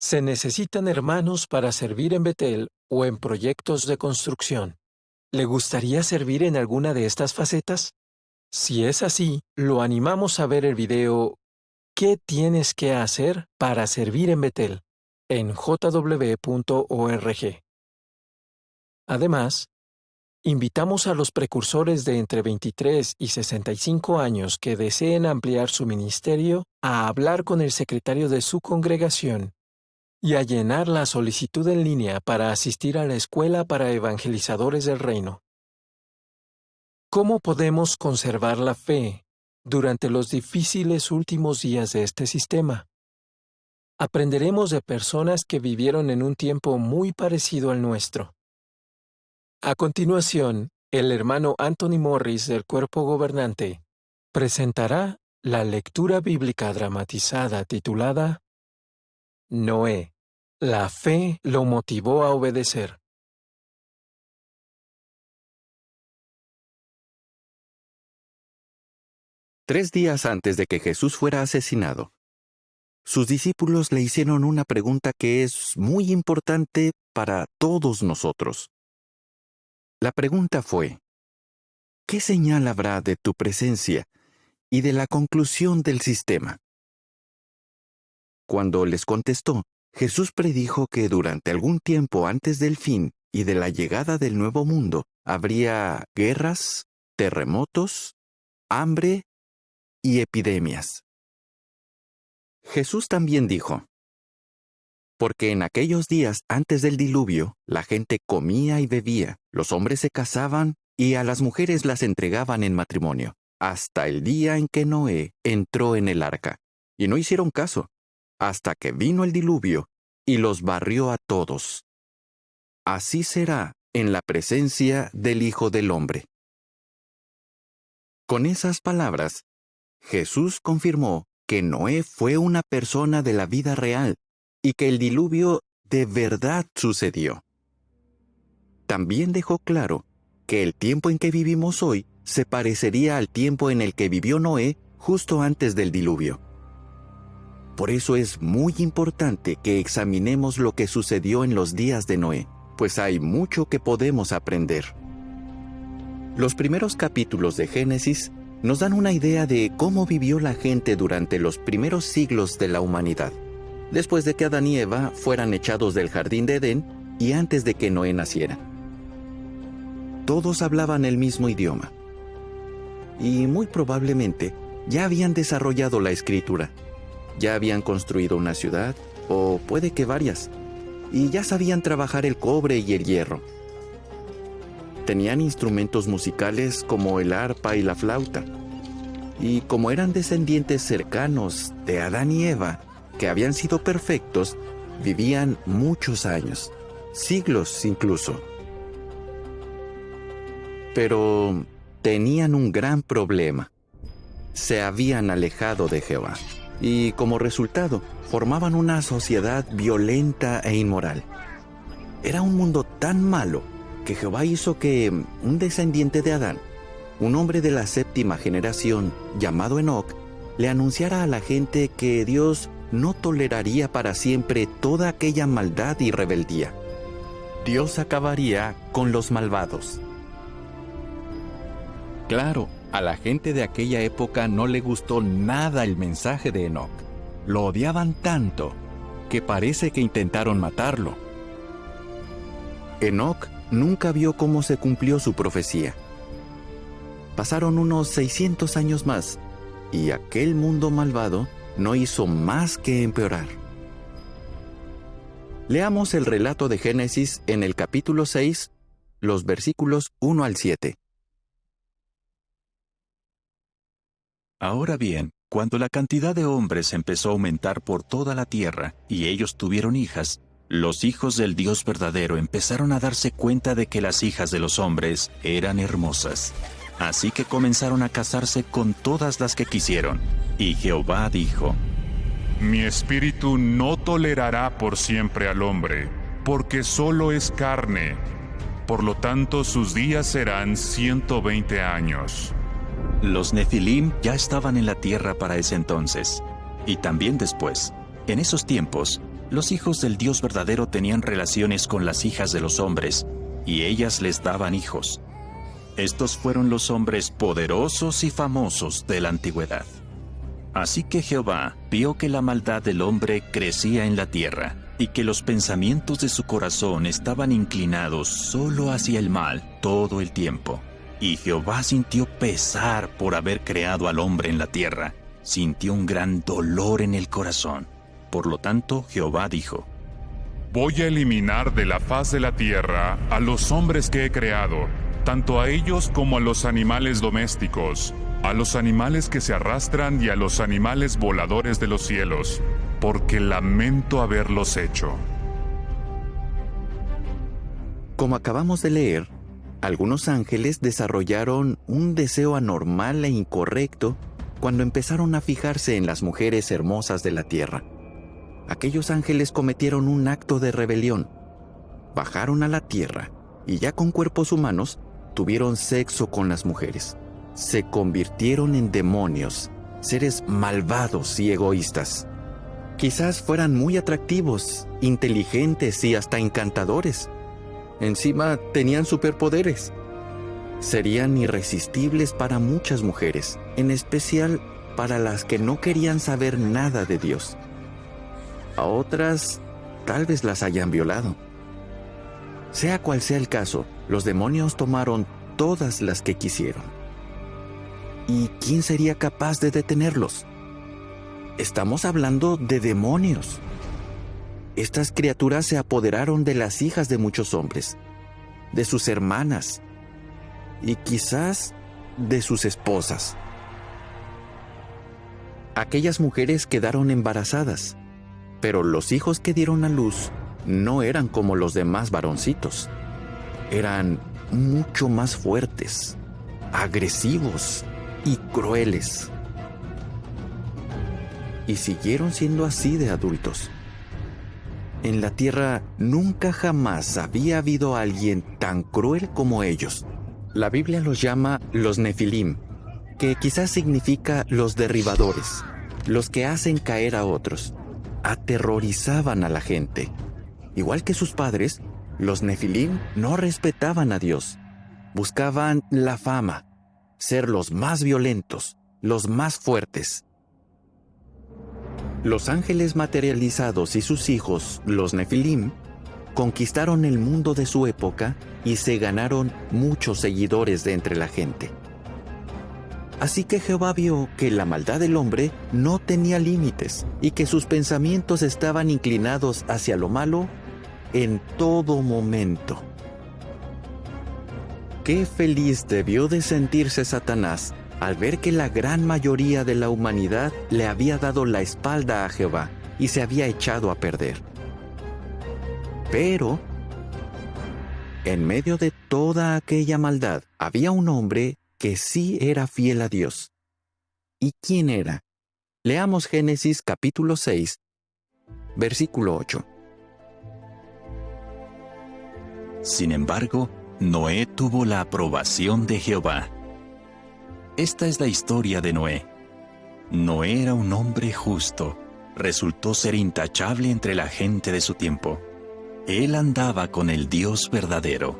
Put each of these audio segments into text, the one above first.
Se necesitan hermanos para servir en Betel o en proyectos de construcción. ¿Le gustaría servir en alguna de estas facetas? Si es así, lo animamos a ver el video ¿Qué tienes que hacer para servir en Betel? En jw.org. Además, invitamos a los precursores de entre 23 y 65 años que deseen ampliar su ministerio a hablar con el secretario de su congregación y a llenar la solicitud en línea para asistir a la Escuela para Evangelizadores del Reino. ¿Cómo podemos conservar la fe durante los difíciles últimos días de este sistema? Aprenderemos de personas que vivieron en un tiempo muy parecido al nuestro. A continuación, el hermano Anthony Morris del Cuerpo Gobernante presentará la lectura bíblica dramatizada titulada Noé. La fe lo motivó a obedecer. Tres días antes de que Jesús fuera asesinado, sus discípulos le hicieron una pregunta que es muy importante para todos nosotros. La pregunta fue, ¿qué señal habrá de tu presencia y de la conclusión del sistema? Cuando les contestó, Jesús predijo que durante algún tiempo antes del fin y de la llegada del nuevo mundo, habría guerras, terremotos, hambre y epidemias. Jesús también dijo, porque en aquellos días antes del diluvio, la gente comía y bebía, los hombres se casaban y a las mujeres las entregaban en matrimonio, hasta el día en que Noé entró en el arca. Y no hicieron caso, hasta que vino el diluvio y los barrió a todos. Así será en la presencia del Hijo del Hombre. Con esas palabras, Jesús confirmó que Noé fue una persona de la vida real y que el diluvio de verdad sucedió. También dejó claro que el tiempo en que vivimos hoy se parecería al tiempo en el que vivió Noé justo antes del diluvio. Por eso es muy importante que examinemos lo que sucedió en los días de Noé, pues hay mucho que podemos aprender. Los primeros capítulos de Génesis nos dan una idea de cómo vivió la gente durante los primeros siglos de la humanidad, después de que Adán y Eva fueran echados del jardín de Edén y antes de que Noé naciera. Todos hablaban el mismo idioma y muy probablemente ya habían desarrollado la escritura, ya habían construido una ciudad o puede que varias, y ya sabían trabajar el cobre y el hierro. Tenían instrumentos musicales como el arpa y la flauta. Y como eran descendientes cercanos de Adán y Eva, que habían sido perfectos, vivían muchos años, siglos incluso. Pero tenían un gran problema. Se habían alejado de Jehová. Y como resultado, formaban una sociedad violenta e inmoral. Era un mundo tan malo que Jehová hizo que un descendiente de Adán, un hombre de la séptima generación llamado Enoc, le anunciara a la gente que Dios no toleraría para siempre toda aquella maldad y rebeldía. Dios acabaría con los malvados. Claro, a la gente de aquella época no le gustó nada el mensaje de Enoc. Lo odiaban tanto que parece que intentaron matarlo. Enoc nunca vio cómo se cumplió su profecía. Pasaron unos 600 años más, y aquel mundo malvado no hizo más que empeorar. Leamos el relato de Génesis en el capítulo 6, los versículos 1 al 7. Ahora bien, cuando la cantidad de hombres empezó a aumentar por toda la tierra, y ellos tuvieron hijas, los hijos del Dios verdadero empezaron a darse cuenta de que las hijas de los hombres eran hermosas. Así que comenzaron a casarse con todas las que quisieron. Y Jehová dijo: Mi espíritu no tolerará por siempre al hombre, porque solo es carne. Por lo tanto, sus días serán 120 años. Los Nefilim ya estaban en la tierra para ese entonces, y también después. En esos tiempos, Los hijos del Dios verdadero tenían relaciones con las hijas de los hombres, y ellas les daban hijos. Estos fueron los hombres poderosos y famosos de la antigüedad. Así que Jehová vio que la maldad del hombre crecía en la tierra, y que los pensamientos de su corazón estaban inclinados solo hacia el mal todo el tiempo. Y Jehová sintió pesar por haber creado al hombre en la tierra, sintió un gran dolor en el corazón. Por lo tanto, Jehová dijo: Voy a eliminar de la faz de la tierra a los hombres que he creado, tanto a ellos como a los animales domésticos, a los animales que se arrastran y a los animales voladores de los cielos, porque lamento haberlos hecho. Como acabamos de leer, algunos ángeles desarrollaron un deseo anormal e incorrecto cuando empezaron a fijarse en las mujeres hermosas de la tierra. Aquellos ángeles cometieron un acto de rebelión. Bajaron a la tierra y ya con cuerpos humanos tuvieron sexo con las mujeres. Se convirtieron en demonios, seres malvados y egoístas. Quizás fueran muy atractivos, inteligentes y hasta encantadores. Encima tenían superpoderes. Serían irresistibles para muchas mujeres, en especial para las que no querían saber nada de Dios. A otras, tal vez las hayan violado. Sea cual sea el caso, los demonios tomaron todas las que quisieron. ¿Y quién sería capaz de detenerlos? Estamos hablando de demonios. Estas criaturas se apoderaron de las hijas de muchos hombres, de sus hermanas y quizás de sus esposas. Aquellas mujeres quedaron embarazadas, pero los hijos que dieron a luz no eran como los demás varoncitos. Eran mucho más fuertes, agresivos y crueles. Y siguieron siendo así de adultos. En la tierra nunca jamás había habido alguien tan cruel como ellos. La Biblia los llama los Nefilim, que quizás significa los derribadores, los que hacen caer a otros. Aterrorizaban a la gente. Igual que sus padres, los Nefilim no respetaban a Dios. Buscaban la fama, ser los más violentos, los más fuertes. Los ángeles materializados y sus hijos, los Nefilim, conquistaron el mundo de su época y se ganaron muchos seguidores de entre la gente. Así que Jehová vio que la maldad del hombre no tenía límites y que sus pensamientos estaban inclinados hacia lo malo en todo momento. Qué feliz debió de sentirse Satanás al ver que la gran mayoría de la humanidad le había dado la espalda a Jehová y se había echado a perder. Pero, en medio de toda aquella maldad, había un hombre que sí era fiel a Dios. ¿Y quién era? Leamos Génesis capítulo 6, versículo 8. Sin embargo, Noé tuvo la aprobación de Jehová. Esta es la historia de Noé. Noé era un hombre justo. Resultó ser intachable entre la gente de su tiempo. Él andaba con el Dios verdadero.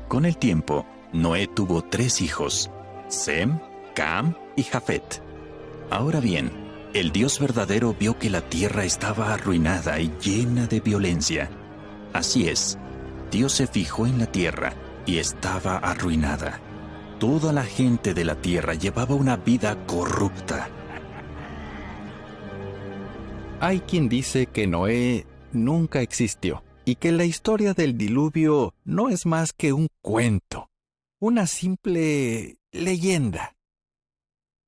Con el tiempo, Noé tuvo 3 hijos: Sem, Cam y Jafet. Ahora bien, el Dios verdadero vio que la tierra estaba arruinada y llena de violencia. Así es, Dios se fijó en la tierra y estaba arruinada. Toda la gente de la tierra llevaba una vida corrupta. Hay quien dice que Noé nunca existió y que la historia del diluvio no es más que un cuento, una simple leyenda.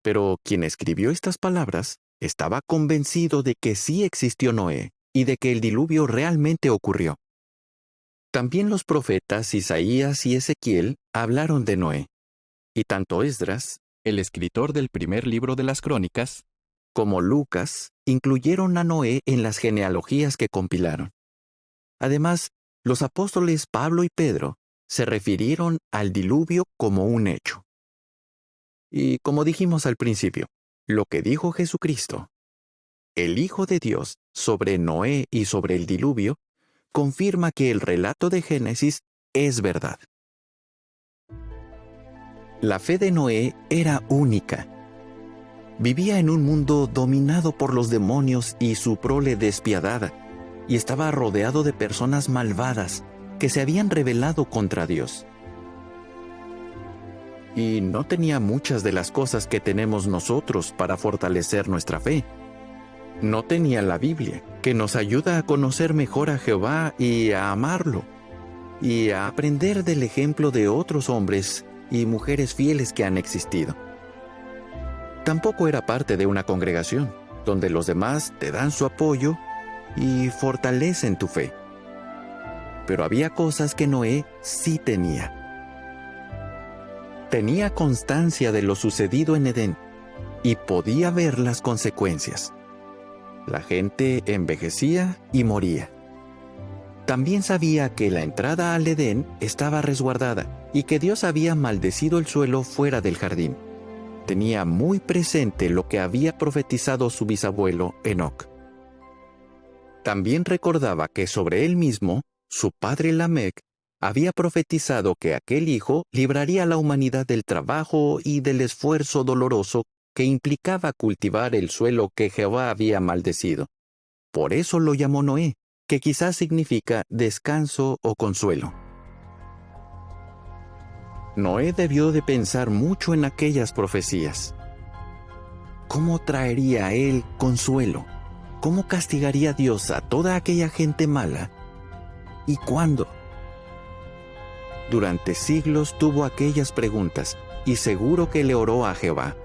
Pero quien escribió estas palabras estaba convencido de que sí existió Noé y de que el diluvio realmente ocurrió. También los profetas Isaías y Ezequiel hablaron de Noé, y tanto Esdras, el escritor del primer libro de las Crónicas, como Lucas incluyeron a Noé en las genealogías que compilaron. Además, los apóstoles Pablo y Pedro se refirieron al diluvio como un hecho. Y como dijimos al principio, lo que dijo Jesucristo el Hijo de Dios, sobre Noé y sobre el diluvio, confirma que el relato de Génesis es verdad. La fe de Noé era única. Vivía en un mundo dominado por los demonios y su prole despiadada, y estaba rodeado de personas malvadas que se habían rebelado contra Dios. Y no tenía muchas de las cosas que tenemos nosotros para fortalecer nuestra fe. No tenía la Biblia, que nos ayuda a conocer mejor a Jehová y a amarlo, y a aprender del ejemplo de otros hombres y mujeres fieles que han existido. Tampoco era parte de una congregación, donde los demás te dan su apoyo y fortalecen tu fe. Pero había cosas que Noé sí tenía. Tenía constancia de lo sucedido en Edén y podía ver las consecuencias. La gente envejecía y moría. También sabía que la entrada al Edén estaba resguardada y que Dios había maldecido el suelo fuera del jardín. Tenía muy presente lo que había profetizado su bisabuelo Enoc. También recordaba que sobre él mismo, su padre Lamec, había profetizado que aquel hijo libraría a la humanidad del trabajo y del esfuerzo doloroso que implicaba cultivar el suelo que Jehová había maldecido. Por eso lo llamó Noé, que quizás significa descanso o consuelo. Noé debió de pensar mucho en aquellas profecías. ¿Cómo traería a él consuelo? ¿Cómo castigaría Dios a toda aquella gente mala? ¿Y cuándo? Durante siglos tuvo aquellas preguntas y seguro que le oró a Jehová.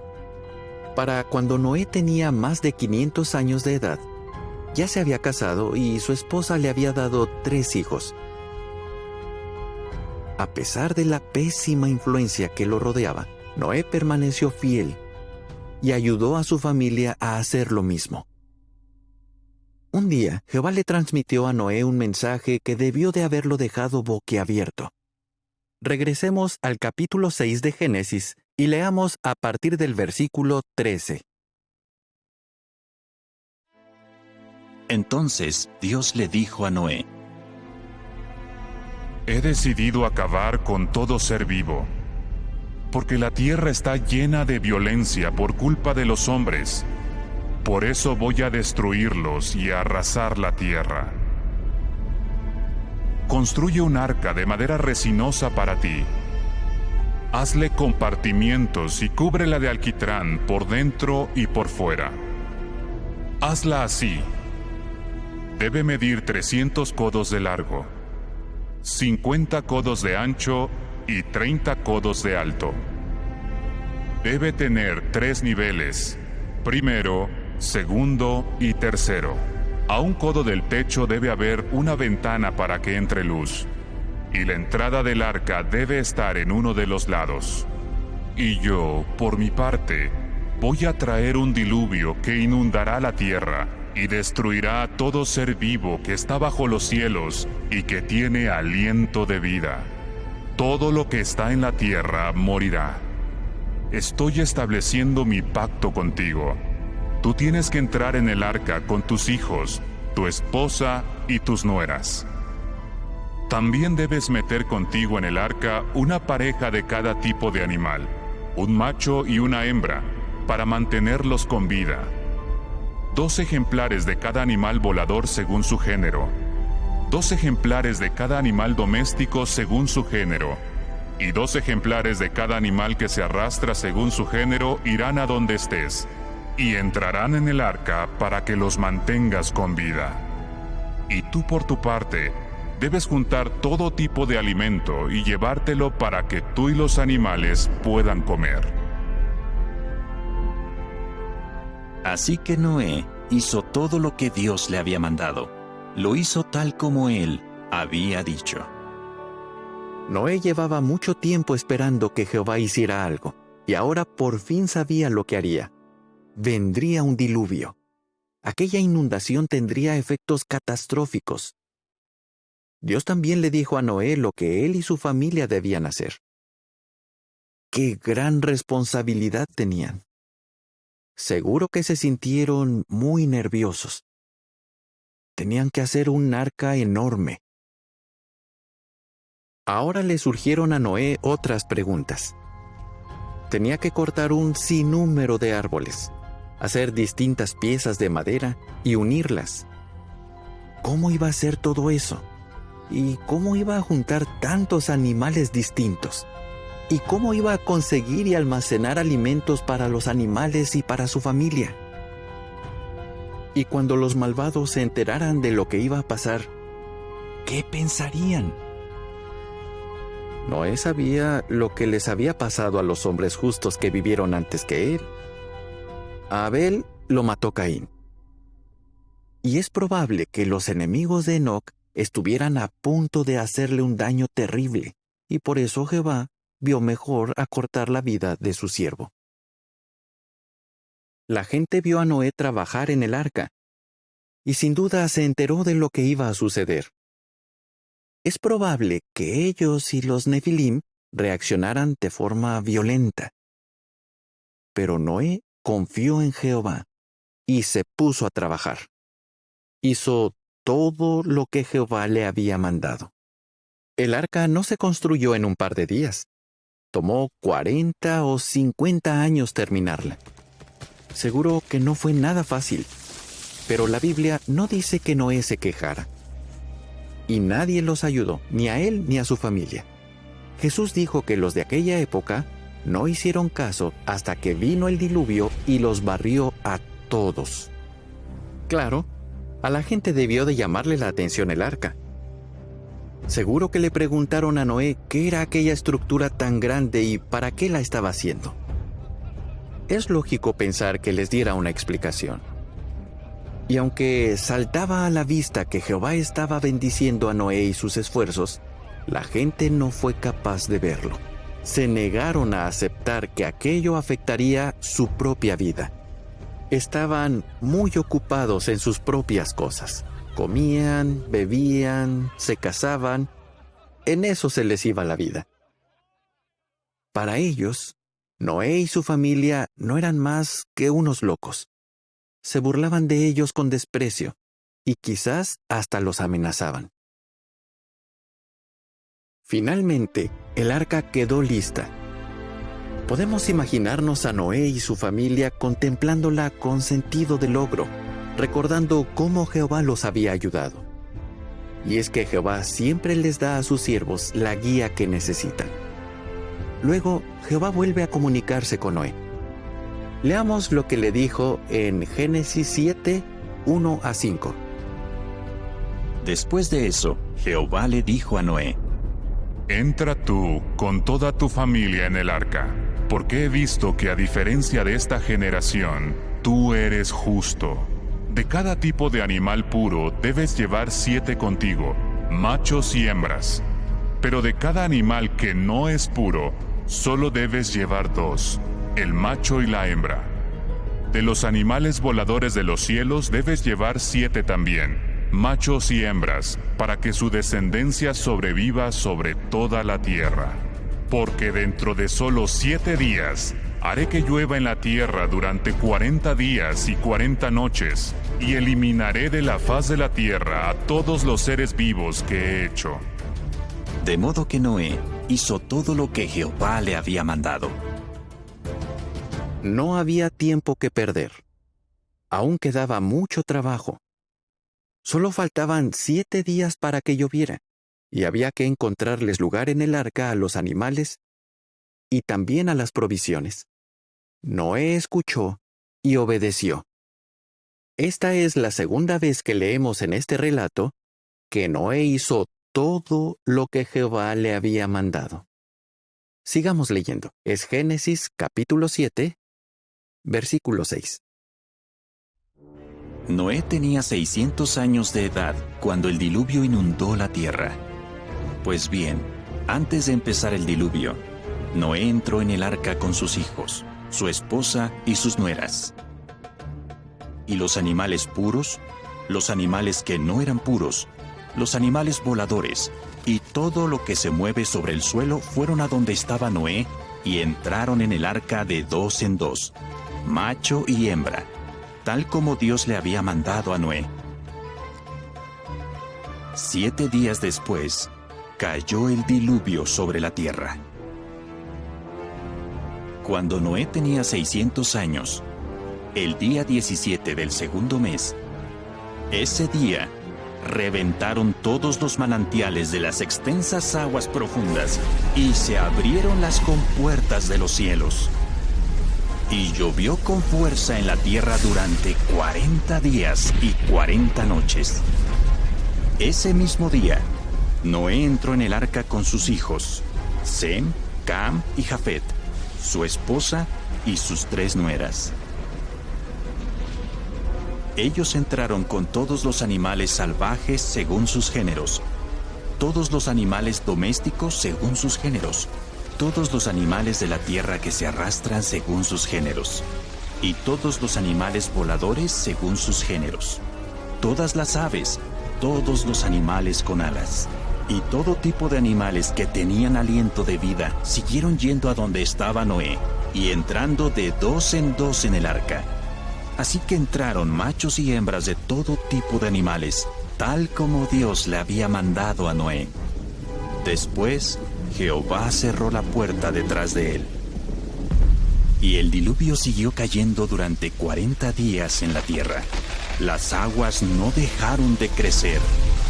Para cuando Noé tenía más de 500 años de edad, ya se había casado y su esposa le había dado 3 hijos. A pesar de la pésima influencia que lo rodeaba, Noé permaneció fiel y ayudó a su familia a hacer lo mismo. Un día, Jehová le transmitió a Noé un mensaje que debió de haberlo dejado boquiabierto. Regresemos al capítulo 6 de Génesis y leamos a partir del versículo 13. Entonces Dios le dijo a Noé: He decidido acabar con todo ser vivo, porque la tierra está llena de violencia por culpa de los hombres. Por eso voy a destruirlos y a arrasar la tierra. Construye un arca de madera resinosa para ti. Hazle compartimientos y cúbrela de alquitrán por dentro y por fuera. Hazla así. Debe medir 300 codos de largo, 50 codos de ancho y 30 codos de alto. Debe tener 3 niveles, primero, segundo y tercero. A un codo del techo debe haber una ventana para que entre luz, y la entrada del arca debe estar en uno de los lados. Y yo, por mi parte, voy a traer un diluvio que inundará la tierra y destruirá a todo ser vivo que está bajo los cielos y que tiene aliento de vida. Todo lo que está en la tierra morirá. Estoy estableciendo mi pacto contigo. Tú tienes que entrar en el arca con tus hijos, tu esposa y tus nueras. También debes meter contigo en el arca una pareja de cada tipo de animal, un macho y una hembra, para mantenerlos con vida. 2 ejemplares de cada animal volador según su género, 2 ejemplares de cada animal doméstico según su género, y 2 ejemplares de cada animal que se arrastra según su género irán a donde estés, y entrarán en el arca para que los mantengas con vida. Y tú por tu parte, debes juntar todo tipo de alimento y llevártelo para que tú y los animales puedan comer. Así que Noé hizo todo lo que Dios le había mandado. Lo hizo tal como él había dicho. Noé llevaba mucho tiempo esperando que Jehová hiciera algo, y ahora por fin sabía lo que haría. Vendría un diluvio. Aquella inundación tendría efectos catastróficos. Dios también le dijo a Noé lo que él y su familia debían hacer. ¡Qué gran responsabilidad tenían! Seguro que se sintieron muy nerviosos. Tenían que hacer un arca enorme. Ahora le surgieron a Noé otras preguntas. Tenía que cortar un sinnúmero de árboles, hacer distintas piezas de madera y unirlas. ¿Cómo iba a hacer todo eso? ¿Y cómo iba a juntar tantos animales distintos? ¿Y cómo iba a conseguir y almacenar alimentos para los animales y para su familia? Y cuando los malvados se enteraran de lo que iba a pasar, ¿qué pensarían? Noé sabía lo que les había pasado a los hombres justos que vivieron antes que él. A Abel lo mató Caín. Y es probable que los enemigos de Enoc estuvieran a punto de hacerle un daño terrible, y por eso Jehová vio mejor acortar la vida de su siervo. La gente vio a Noé trabajar en el arca, y sin duda se enteró de lo que iba a suceder. Es probable que ellos y los Nefilim reaccionaran de forma violenta. Pero Noé confió en Jehová y se puso a trabajar. Hizo todo lo que Jehová le había mandado. El arca no se construyó en un par de días. Tomó 40 o 50 años terminarla. Seguro que no fue nada fácil, pero la Biblia no dice que Noé se quejara. Y nadie los ayudó, ni a él ni a su familia. Jesús dijo que los de aquella época no hicieron caso hasta que vino el diluvio y los barrió a todos. Claro, a la gente debió de llamarle la atención el arca. Seguro que le preguntaron a Noé qué era aquella estructura tan grande y para qué la estaba haciendo. Es lógico pensar que les diera una explicación. Y aunque saltaba a la vista que Jehová estaba bendiciendo a Noé y sus esfuerzos, la gente no fue capaz de verlo. Se negaron a aceptar que aquello afectaría su propia vida. Estaban muy ocupados en sus propias cosas. Comían, bebían, se casaban. En eso se les iba la vida. Para ellos, Noé y su familia no eran más que unos locos. Se burlaban de ellos con desprecio y quizás hasta los amenazaban. Finalmente, el arca quedó lista. Podemos imaginarnos a Noé y su familia contemplándola con sentido de logro, recordando cómo Jehová los había ayudado. Y es que Jehová siempre les da a sus siervos la guía que necesitan. Luego, Jehová vuelve a comunicarse con Noé. Leamos lo que le dijo en Génesis 7, 1 a 5. Después de eso, Jehová le dijo a Noé: Entra tú con toda tu familia en el arca, porque he visto que a diferencia de esta generación, tú eres justo. De cada tipo de animal puro debes llevar 7 contigo, machos y hembras. Pero de cada animal que no es puro, solo debes llevar 2, el macho y la hembra. De los animales voladores de los cielos debes llevar 7 también, machos y hembras, para que su descendencia sobreviva sobre toda la tierra. Porque dentro de solo 7 días, haré que llueva en la tierra durante 40 días y 40 noches, y eliminaré de la faz de la tierra a todos los seres vivos que he hecho. De modo que Noé hizo todo lo que Jehová le había mandado. No había tiempo que perder. Aún quedaba mucho trabajo. Solo faltaban 7 días para que lloviera, y había que encontrarles lugar en el arca a los animales y también a las provisiones. Noé escuchó y obedeció. Esta es la segunda vez que leemos en este relato que Noé hizo todo lo que Jehová le había mandado. Sigamos leyendo. Es Génesis capítulo 7, versículo 6. Noé tenía 600 años de edad cuando el diluvio inundó la tierra. Pues bien, antes de empezar el diluvio, Noé entró en el arca con sus hijos, su esposa y sus nueras. Y los animales puros, los animales que no eran puros, los animales voladores y todo lo que se mueve sobre el suelo fueron a donde estaba Noé y entraron en el arca de 2 en 2. macho y hembra, tal como Dios le había mandado a Noé. 7 días después, cayó el diluvio sobre la tierra. Cuando Noé tenía 600 años, el día 17 del segundo mes, ese día reventaron todos los manantiales de las extensas aguas profundas y se abrieron las compuertas de los cielos. Y llovió con fuerza en la tierra durante 40 días y 40 noches. Ese mismo día, Noé entró en el arca con sus hijos, Sem, Cam y Jafet, su esposa y sus 3 nueras. Ellos entraron con todos los animales salvajes según sus géneros, todos los animales domésticos según sus géneros, todos los animales de la tierra que se arrastran según sus géneros, y todos los animales voladores según sus géneros, todas las aves, todos los animales con alas, y todo tipo de animales que tenían aliento de vida siguieron yendo a donde estaba Noé, y entrando de 2 en 2 en el arca. Así que entraron machos y hembras de todo tipo de animales, tal como Dios le había mandado a Noé. Después, Jehová cerró la puerta detrás de él. Y el diluvio siguió cayendo durante 40 días en la tierra. Las aguas no dejaron de crecer.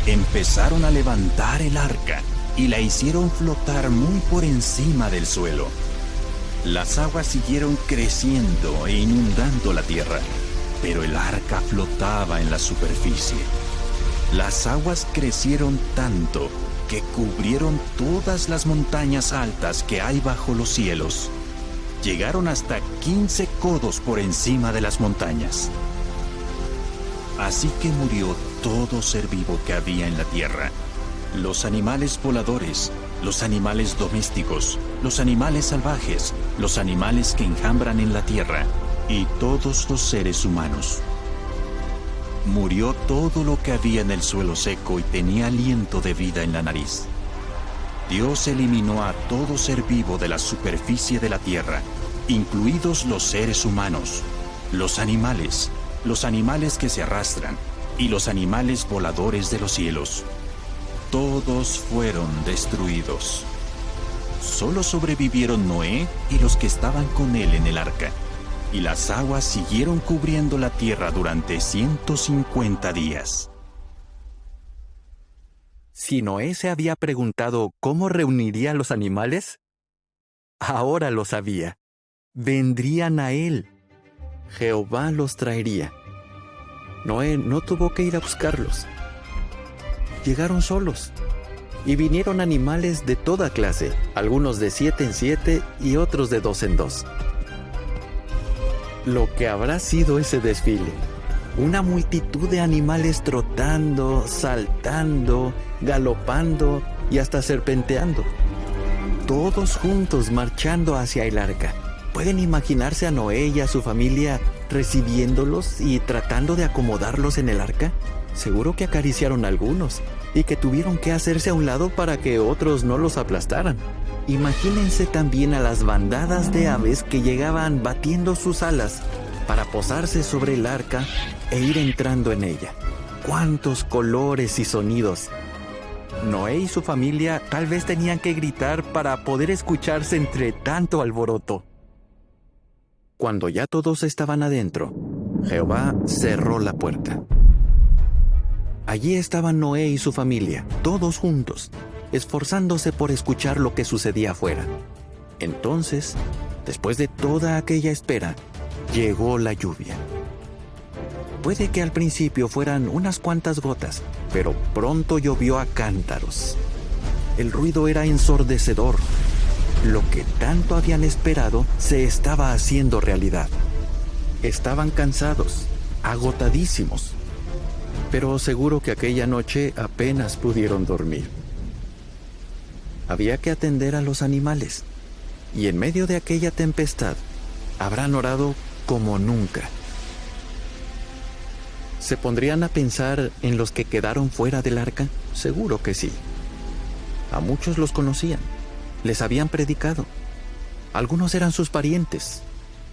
Empezaron a levantar el arca y la hicieron flotar muy por encima del suelo. Las aguas siguieron creciendo e inundando la tierra, pero el arca flotaba en la superficie. Las aguas crecieron tanto que cubrieron todas las montañas altas que hay bajo los cielos. Llegaron hasta 15 codos por encima de las montañas. Así que murió todo ser vivo que había en la tierra, los animales voladores, los animales domésticos, los animales salvajes, los animales que enjambran en la tierra y todos los seres humanos. Murió todo lo que había en el suelo seco y tenía aliento de vida en la nariz. Dios eliminó a todo ser vivo de la superficie de la tierra, incluidos los seres humanos, los animales que se arrastran y los animales voladores de los cielos. Todos fueron destruidos. Solo sobrevivieron Noé y los que estaban con él en el arca, y las aguas siguieron cubriendo la tierra durante 150 días. Si Noé se había preguntado cómo reuniría a los animales, ahora lo sabía. Vendrían a él. Jehová los traería. Noé no tuvo que ir a buscarlos. Llegaron solos. Y vinieron animales de toda clase, algunos de 7 en 7 y otros de 2 en 2. Lo que habrá sido ese desfile. Una multitud de animales trotando, saltando, galopando y hasta serpenteando. Todos juntos marchando hacia el arca. ¿Pueden imaginarse a Noé y a su familia recibiéndolos y tratando de acomodarlos en el arca? Seguro que acariciaron a algunos y que tuvieron que hacerse a un lado para que otros no los aplastaran. Imagínense también a las bandadas de aves que llegaban batiendo sus alas para posarse sobre el arca e ir entrando en ella. ¡Cuántos colores y sonidos! Noé y su familia tal vez tenían que gritar para poder escucharse entre tanto alboroto. Cuando ya todos estaban adentro, Jehová cerró la puerta. Allí estaban Noé y su familia, todos juntos, esforzándose por escuchar lo que sucedía afuera. Entonces, después de toda aquella espera, llegó la lluvia. Puede que al principio fueran unas cuantas gotas, pero pronto llovió a cántaros. El ruido era ensordecedor. Lo que tanto habían esperado se estaba haciendo realidad. Estaban cansados, agotadísimos, pero seguro que aquella noche apenas pudieron dormir. Había que atender a los animales, y en medio de aquella tempestad habrán orado como nunca. ¿Se pondrían a pensar en los que quedaron fuera del arca? Seguro que sí. A muchos los conocían, les habían predicado. Algunos eran sus parientes,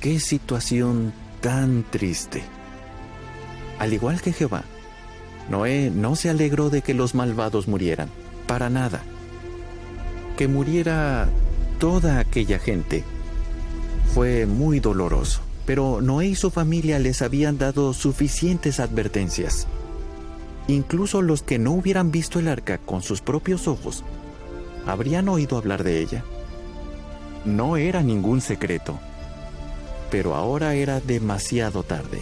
¡Qué situación tan triste! Al igual que Jehová, Noé no se alegró de que los malvados murieran, para nada. Que muriera toda aquella gente fue muy doloroso, pero Noé y su familia les habían dado suficientes advertencias. Incluso los que no hubieran visto el arca con sus propios ojos, habrían oído hablar de ella. No era ningún secreto, pero ahora era demasiado tarde.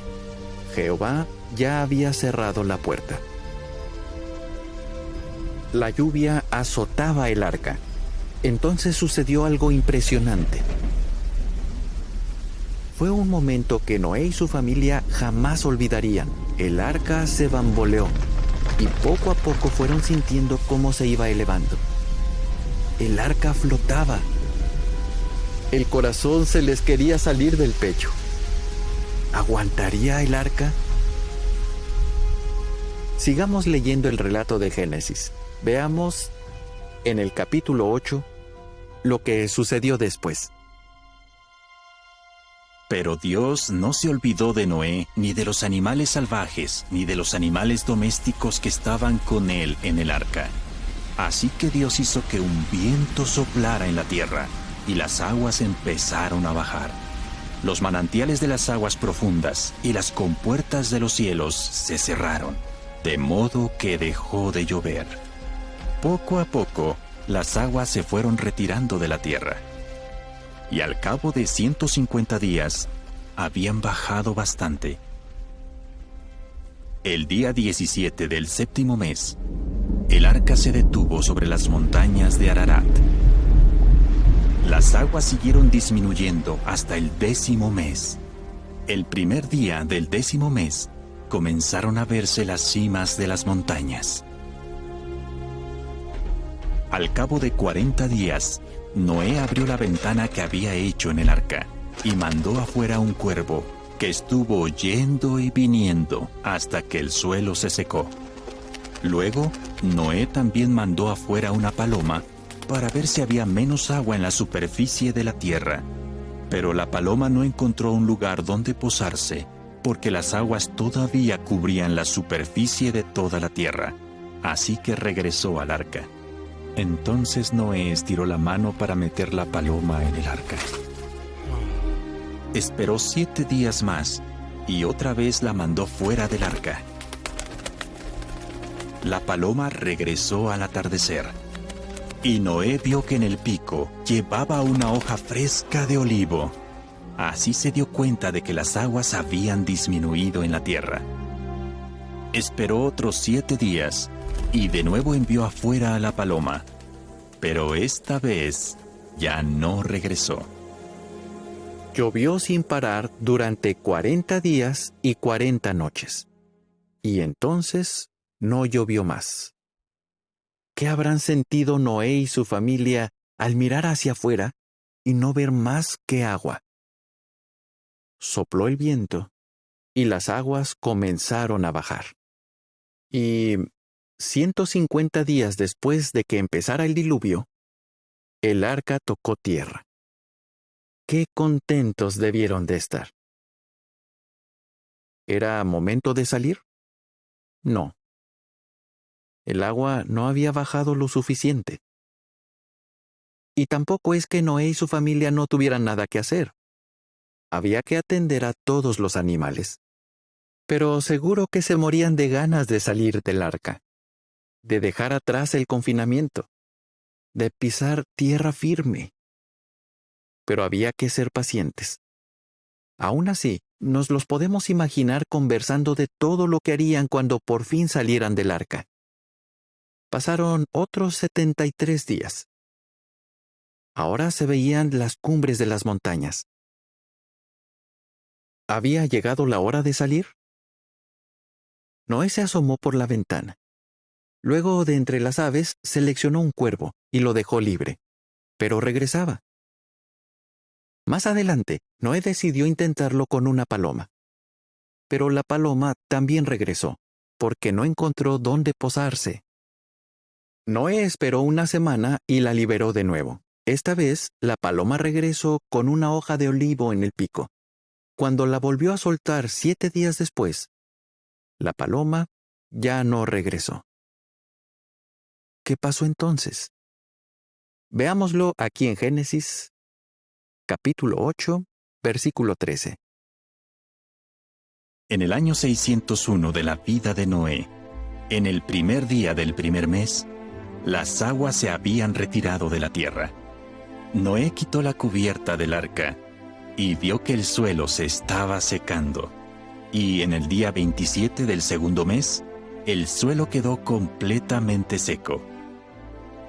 Jehová ya había cerrado la puerta. La lluvia azotaba el arca. Entonces sucedió algo impresionante. Fue un momento que Noé y su familia jamás olvidarían. El arca se bamboleó y poco a poco fueron sintiendo cómo se iba elevando. El arca flotaba. El corazón se les quería salir del pecho. ¿Aguantaría el arca? Sigamos leyendo el relato de Génesis. Veamos en el capítulo 8 lo que sucedió después. Pero Dios no se olvidó de Noé, ni de los animales salvajes, ni de los animales domésticos que estaban con él en el arca. Así que Dios hizo que un viento soplara en la tierra, y las aguas empezaron a bajar. Los manantiales de las aguas profundas y las compuertas de los cielos se cerraron, de modo que dejó de llover. Poco a poco, las aguas se fueron retirando de la tierra. Y al cabo de 150 días, habían bajado bastante. El día 17 del séptimo mes, el arca se detuvo sobre las montañas de Ararat. Las aguas siguieron disminuyendo hasta el 10º mes. El primer día del 10º mes, comenzaron a verse las cimas de las montañas. Al cabo de 40 días, Noé abrió la ventana que había hecho en el arca y mandó afuera un cuervo que estuvo yendo y viniendo hasta que el suelo se secó. Luego, Noé también mandó afuera una paloma para ver si había menos agua en la superficie de la tierra. Pero la paloma no encontró un lugar donde posarse, porque las aguas todavía cubrían la superficie de toda la tierra. Así que regresó al arca. Entonces Noé estiró la mano para meter la paloma en el arca. Esperó 7 días más y otra vez la mandó fuera del arca. La paloma regresó al atardecer. Y Noé vio que en el pico llevaba una hoja fresca de olivo. Así se dio cuenta de que las aguas habían disminuido en la tierra. Esperó otros 7 días y de nuevo envió afuera a la paloma. Pero esta vez ya no regresó. Llovió sin parar durante 40 días y 40 noches. Y entonces no llovió más. ¿Qué habrán sentido Noé y su familia al mirar hacia afuera y no ver más que agua? Sopló el viento y las aguas comenzaron a bajar. Y 150 días después de que empezara el diluvio, el arca tocó tierra. ¡Qué contentos debieron de estar! ¿Era momento de salir? No. El agua no había bajado lo suficiente. Y tampoco es que Noé y su familia no tuvieran nada que hacer. Había que atender a todos los animales. Pero seguro que se morían de ganas de salir del arca, de dejar atrás el confinamiento, de pisar tierra firme. Pero había que ser pacientes. Aún así, nos los podemos imaginar conversando de todo lo que harían cuando por fin salieran del arca. Pasaron otros 73 días. Ahora se veían las cumbres de las montañas. ¿Había llegado la hora de salir? Noé se asomó por la ventana. Luego, de entre las aves, seleccionó un cuervo y lo dejó libre, pero regresaba. Más adelante, Noé decidió intentarlo con una paloma. Pero la paloma también regresó, porque no encontró dónde posarse. Noé esperó una semana y la liberó de nuevo. Esta vez, la paloma regresó con una hoja de olivo en el pico, cuando la volvió a soltar 7 días después, la paloma ya no regresó. ¿Qué pasó entonces? Veámoslo aquí en Génesis, capítulo 8, versículo 13. En el año 601 de la vida de Noé, en el primer día del primer mes, las aguas se habían retirado de la tierra. Noé quitó la cubierta del arca y vio que el suelo se estaba secando. Y en el día 27 del segundo mes, el suelo quedó completamente seco.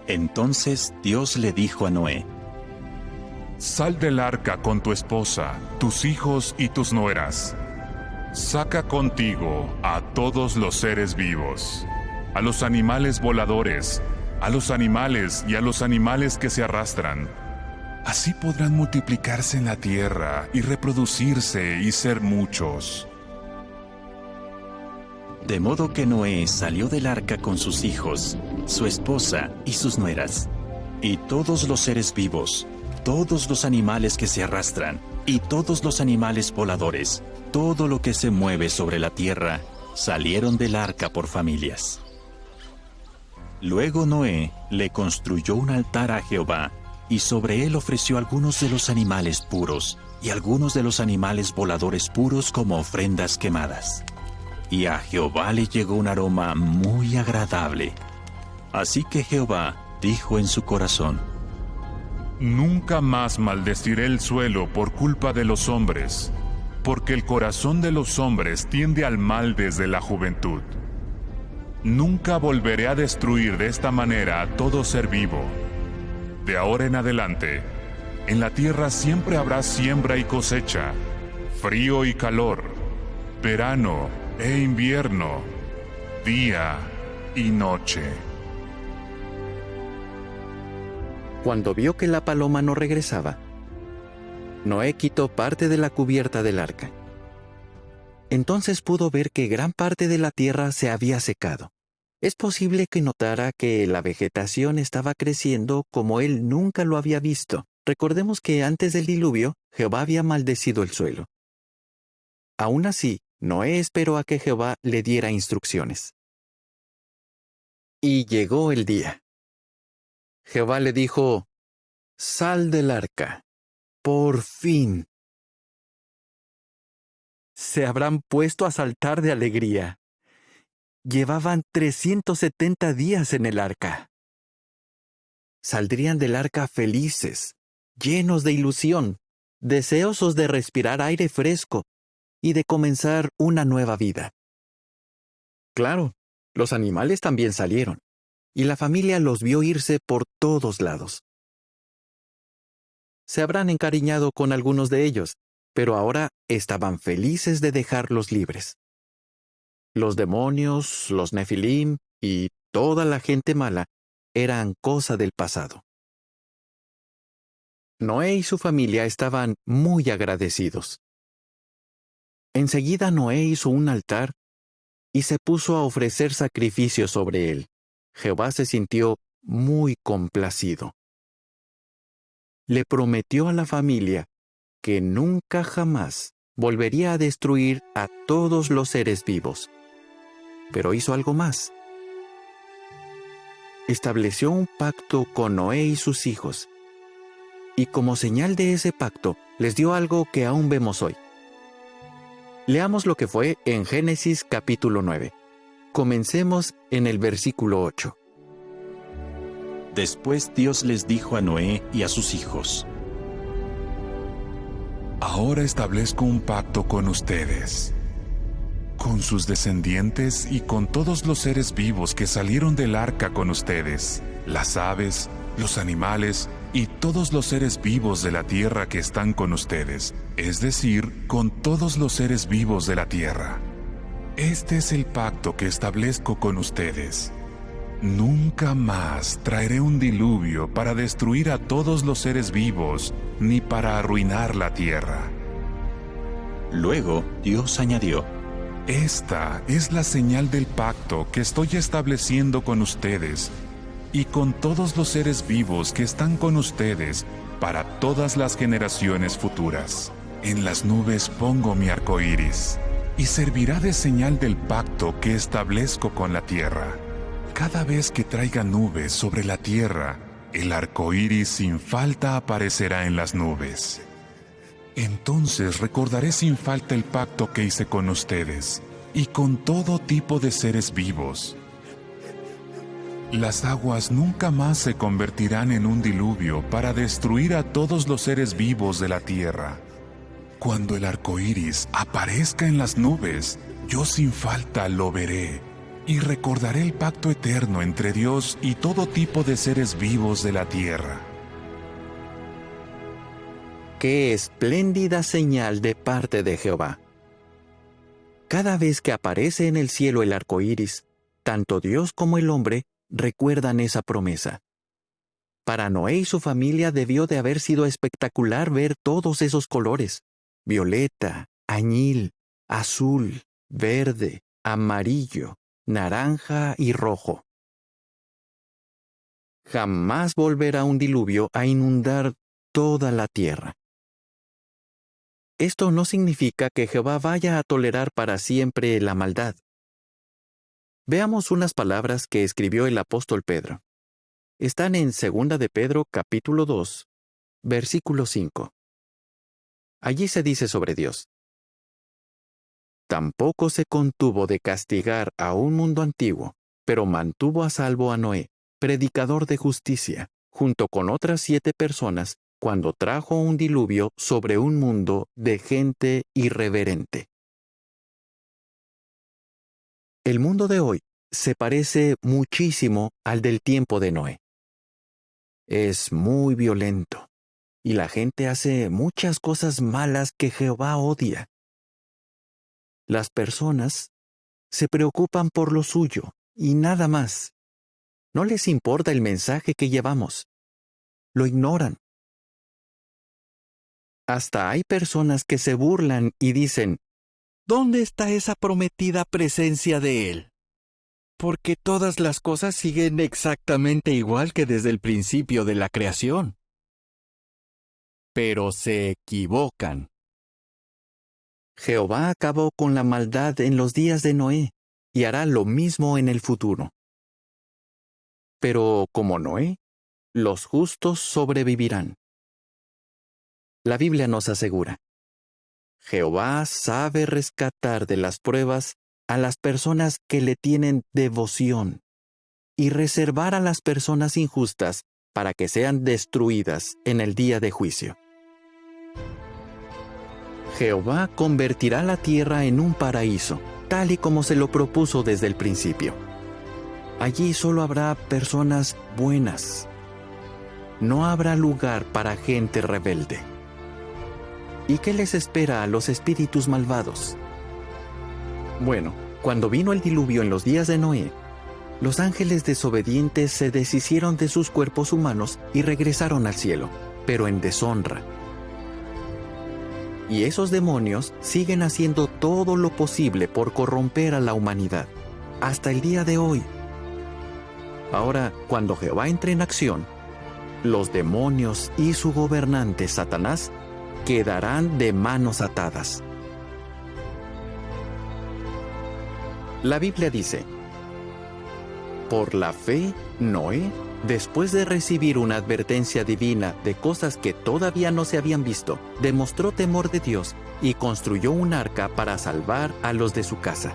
Entonces Dios le dijo a Noé: Sal del arca con tu esposa, tus hijos y tus nueras. Saca contigo a todos los seres vivos, a los animales voladores, a los animales y a los animales que se arrastran. Así podrán multiplicarse en la tierra y reproducirse y ser muchos. De modo que Noé salió del arca con sus hijos, su esposa y sus nueras, y todos los seres vivos, todos los animales que se arrastran, y todos los animales voladores, todo lo que se mueve sobre la tierra, salieron del arca por familias. Luego Noé le construyó un altar a Jehová, y sobre él ofreció algunos de los animales puros, y algunos de los animales voladores puros como ofrendas quemadas. Y a Jehová le llegó un aroma muy agradable. Así que Jehová dijo en su corazón: Nunca más maldeciré el suelo por culpa de los hombres, porque el corazón de los hombres tiende al mal desde la juventud. Nunca volveré a destruir de esta manera a todo ser vivo. De ahora en adelante, en la tierra siempre habrá siembra y cosecha, frío y calor, verano e invierno, día y noche. Cuando vio que la paloma no regresaba, Noé quitó parte de la cubierta del arca. Entonces pudo ver que gran parte de la tierra se había secado. Es posible que notara que la vegetación estaba creciendo como él nunca lo había visto. Recordemos que antes del diluvio, Jehová había maldecido el suelo. Aún así, Noé esperó a que Jehová le diera instrucciones. Y llegó el día. Jehová le dijo: «Sal del arca, por fin». Se habrán puesto a saltar de alegría. Llevaban 370 días en el arca. Saldrían del arca felices, llenos de ilusión, deseosos de respirar aire fresco y de comenzar una nueva vida. Claro, los animales también salieron, y la familia los vio irse por todos lados. Se habrán encariñado con algunos de ellos, pero ahora estaban felices de dejarlos libres. Los demonios, los nefilim y toda la gente mala eran cosa del pasado. Noé y su familia estaban muy agradecidos. Enseguida Noé hizo un altar y se puso a ofrecer sacrificios sobre él. Jehová se sintió muy complacido. Le prometió a la familia que nunca jamás volvería a destruir a todos los seres vivos. Pero hizo algo más. Estableció un pacto con Noé y sus hijos, y como señal de ese pacto les dio algo que aún vemos hoy. Leamos lo que fue en Génesis capítulo 9. Comencemos en el versículo 8. Después Dios les dijo a Noé y a sus hijos: Ahora establezco un pacto con ustedes, con sus descendientes y con todos los seres vivos que salieron del arca con ustedes, las aves, los animales y todos los seres vivos de la tierra que están con ustedes, es decir, con todos los seres vivos de la tierra. Este es el pacto que establezco con ustedes. Nunca más traeré un diluvio para destruir a todos los seres vivos, ni para arruinar la tierra. Luego Dios añadió: Esta es la señal del pacto que estoy estableciendo con ustedes y con todos los seres vivos que están con ustedes para todas las generaciones futuras. En las nubes pongo mi arco iris, y servirá de señal del pacto que establezco con la tierra. Cada vez que traiga nubes sobre la tierra, el arco iris sin falta aparecerá en las nubes. Entonces recordaré sin falta el pacto que hice con ustedes y con todo tipo de seres vivos. Las aguas nunca más se convertirán en un diluvio para destruir a todos los seres vivos de la tierra. Cuando el arco iris aparezca en las nubes, yo sin falta lo veré y recordaré el pacto eterno entre Dios y todo tipo de seres vivos de la tierra. ¡Qué espléndida señal de parte de Jehová! Cada vez que aparece en el cielo el arco iris, tanto Dios como el hombre recuerdan esa promesa. Para Noé y su familia debió de haber sido espectacular ver todos esos colores: violeta, añil, azul, verde, amarillo, naranja y rojo. Jamás volverá un diluvio a inundar toda la tierra. Esto no significa que Jehová vaya a tolerar para siempre la maldad. Veamos unas palabras que escribió el apóstol Pedro. Están en 2 de Pedro capítulo 2, versículo 5. Allí se dice sobre Dios: tampoco se contuvo de castigar a un mundo antiguo, pero mantuvo a salvo a Noé, predicador de justicia, junto con otras 7 personas, cuando trajo un diluvio sobre un mundo de gente irreverente. El mundo de hoy se parece muchísimo al del tiempo de Noé. Es muy violento, y la gente hace muchas cosas malas que Jehová odia. Las personas se preocupan por lo suyo y nada más. No les importa el mensaje que llevamos. Lo ignoran. Hasta hay personas que se burlan y dicen: ¿dónde está esa prometida presencia de Él? Porque todas las cosas siguen exactamente igual que desde el principio de la creación. Pero se equivocan. Jehová acabó con la maldad en los días de Noé y hará lo mismo en el futuro. Pero como Noé, los justos sobrevivirán. La Biblia nos asegura: Jehová sabe rescatar de las pruebas a las personas que le tienen devoción y reservar a las personas injustas para que sean destruidas en el día de juicio. Jehová convertirá la tierra en un paraíso, tal y como se lo propuso desde el principio. Allí solo habrá personas buenas. No habrá lugar para gente rebelde. ¿Y qué les espera a los espíritus malvados? Bueno, cuando vino el diluvio en los días de Noé, los ángeles desobedientes se deshicieron de sus cuerpos humanos y regresaron al cielo, pero en deshonra. Y esos demonios siguen haciendo todo lo posible por corromper a la humanidad, hasta el día de hoy. Ahora, cuando Jehová entre en acción, los demonios y su gobernante Satanás quedarán de manos atadas. La Biblia dice: por la fe, Noé, después de recibir una advertencia divina de cosas que todavía no se habían visto, demostró temor de Dios y construyó un arca para salvar a los de su casa.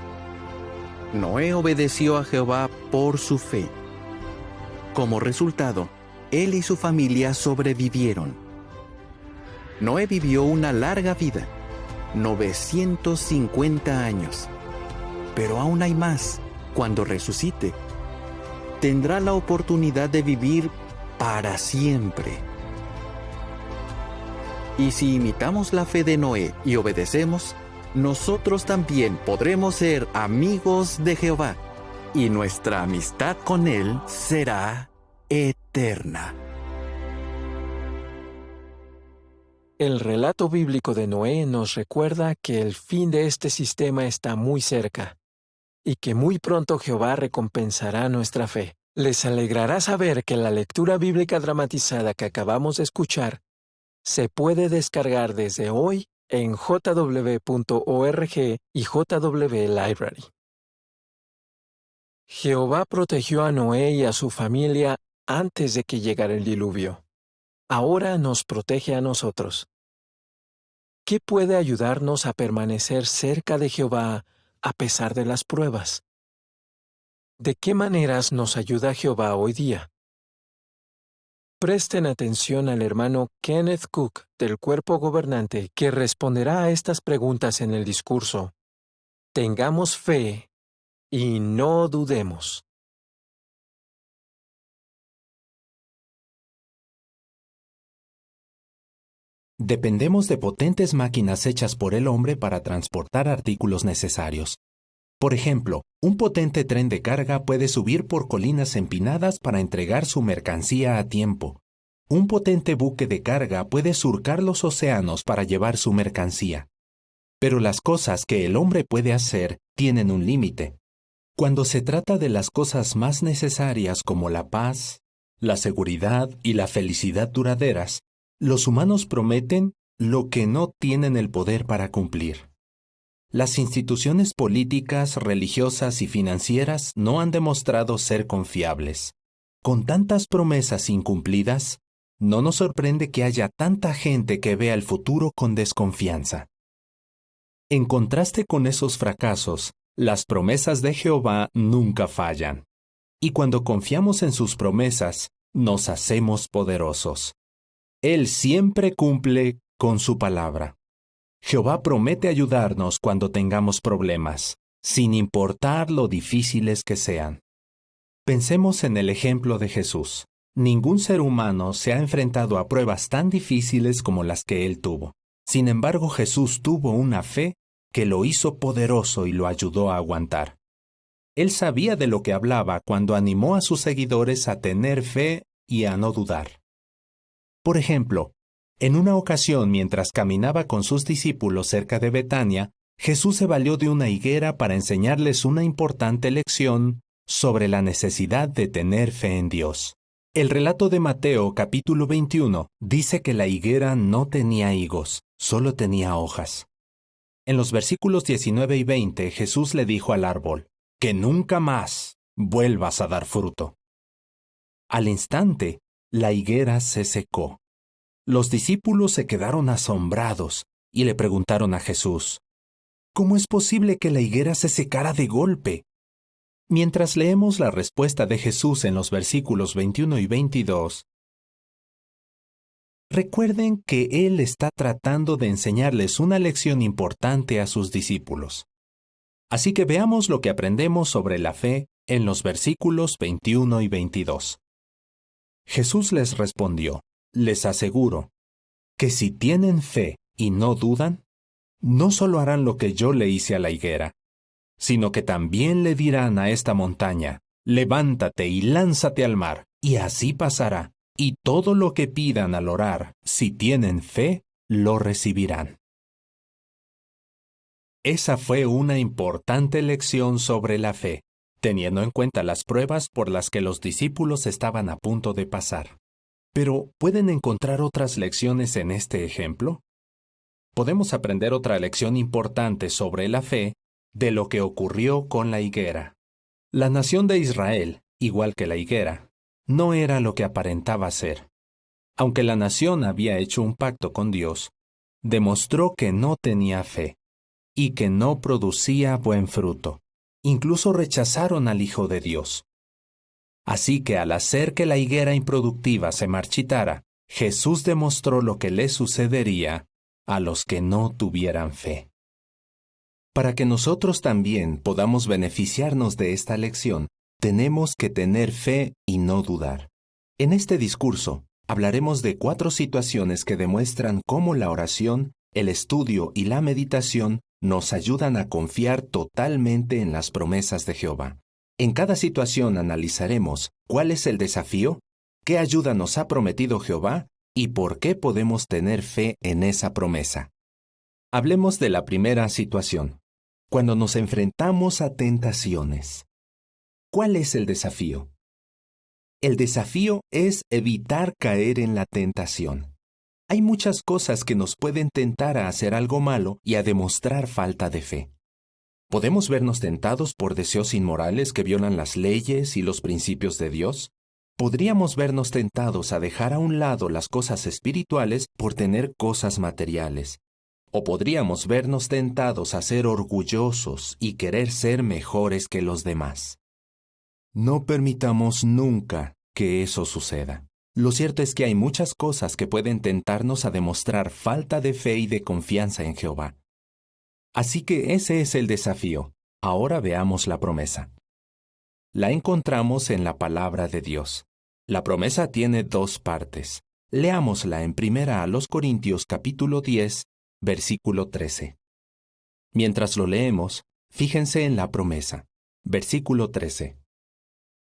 Noé obedeció a Jehová por su fe. Como resultado, él y su familia sobrevivieron. Noé vivió una larga vida, 950 años. Pero aún hay más. Cuando resucite, tendrá la oportunidad de vivir para siempre. Y si imitamos la fe de Noé y obedecemos, nosotros también podremos ser amigos de Jehová, y nuestra amistad con Él será eterna. El relato bíblico de Noé nos recuerda que el fin de este sistema está muy cerca y que muy pronto Jehová recompensará nuestra fe. Les alegrará saber que la lectura bíblica dramatizada que acabamos de escuchar se puede descargar desde hoy en jw.org y JW Library. Jehová protegió a Noé y a su familia antes de que llegara el diluvio. Ahora nos protege a nosotros. ¿Qué puede ayudarnos a permanecer cerca de Jehová a pesar de las pruebas? ¿De qué maneras nos ayuda Jehová hoy día? Presten atención al hermano Kenneth Cook del Cuerpo Gobernante, que responderá a estas preguntas en el discurso. Tengamos fe y no dudemos. Dependemos de potentes máquinas hechas por el hombre para transportar artículos necesarios. Por ejemplo, un potente tren de carga puede subir por colinas empinadas para entregar su mercancía a tiempo. Un potente buque de carga puede surcar los océanos para llevar su mercancía. Pero las cosas que el hombre puede hacer tienen un límite. Cuando se trata de las cosas más necesarias como la paz, la seguridad y la felicidad duraderas, los humanos prometen lo que no tienen el poder para cumplir. Las instituciones políticas, religiosas y financieras no han demostrado ser confiables. Con tantas promesas incumplidas, no nos sorprende que haya tanta gente que vea el futuro con desconfianza. En contraste con esos fracasos, las promesas de Jehová nunca fallan. Y cuando confiamos en sus promesas, nos hacemos poderosos. Él siempre cumple con su palabra. Jehová promete ayudarnos cuando tengamos problemas, sin importar lo difíciles que sean. Pensemos en el ejemplo de Jesús. Ningún ser humano se ha enfrentado a pruebas tan difíciles como las que él tuvo. Sin embargo, Jesús tuvo una fe que lo hizo poderoso y lo ayudó a aguantar. Él sabía de lo que hablaba cuando animó a sus seguidores a tener fe y a no dudar. Por ejemplo, en una ocasión mientras caminaba con sus discípulos cerca de Betania, Jesús se valió de una higuera para enseñarles una importante lección sobre la necesidad de tener fe en Dios. El relato de Mateo capítulo 21 dice que la higuera no tenía higos, solo tenía hojas. En los versículos 19 y 20 Jesús le dijo al árbol, «Que nunca más vuelvas a dar fruto». Al instante, la higuera se secó. Los discípulos se quedaron asombrados y le preguntaron a Jesús, ¿cómo es posible que la higuera se secara de golpe? Mientras leemos la respuesta de Jesús en los versículos 21 y 22, recuerden que Él está tratando de enseñarles una lección importante a sus discípulos. Así que veamos lo que aprendemos sobre la fe en los versículos 21 y 22. Jesús les respondió, les aseguro que si tienen fe y no dudan, no solo harán lo que yo le hice a la higuera, sino que también le dirán a esta montaña, levántate y lánzate al mar, y así pasará, y todo lo que pidan al orar, si tienen fe, lo recibirán. Esa fue una importante lección sobre la fe, teniendo en cuenta las pruebas por las que los discípulos estaban a punto de pasar. Pero, ¿pueden encontrar otras lecciones en este ejemplo? Podemos aprender otra lección importante sobre la fe de lo que ocurrió con la higuera. La nación de Israel, igual que la higuera, no era lo que aparentaba ser. Aunque la nación había hecho un pacto con Dios, demostró que no tenía fe y que no producía buen fruto. Incluso rechazaron al Hijo de Dios. Así que al hacer que la higuera improductiva se marchitara, Jesús demostró lo que le sucedería a los que no tuvieran fe. Para que nosotros también podamos beneficiarnos de esta lección, tenemos que tener fe y no dudar. En este discurso, hablaremos de 4 situaciones que demuestran cómo la oración, el estudio y la meditación nos ayudan a confiar totalmente en las promesas de Jehová. En cada situación analizaremos cuál es el desafío, qué ayuda nos ha prometido Jehová y por qué podemos tener fe en esa promesa. Hablemos de la primera situación, cuando nos enfrentamos a tentaciones. ¿Cuál es el desafío? El desafío es evitar caer en la tentación. Hay muchas cosas que nos pueden tentar a hacer algo malo y a demostrar falta de fe. ¿Podemos vernos tentados por deseos inmorales que violan las leyes y los principios de Dios? ¿Podríamos vernos tentados a dejar a un lado las cosas espirituales por tener cosas materiales? ¿O podríamos vernos tentados a ser orgullosos y querer ser mejores que los demás? No permitamos nunca que eso suceda. Lo cierto es que hay muchas cosas que pueden tentarnos a demostrar falta de fe y de confianza en Jehová. Así que ese es el desafío. Ahora veamos la promesa. La encontramos en la palabra de Dios. La promesa tiene dos partes. Leámosla en 1 Corintios capítulo 10, versículo 13. Mientras lo leemos, fíjense en la promesa. Versículo 13.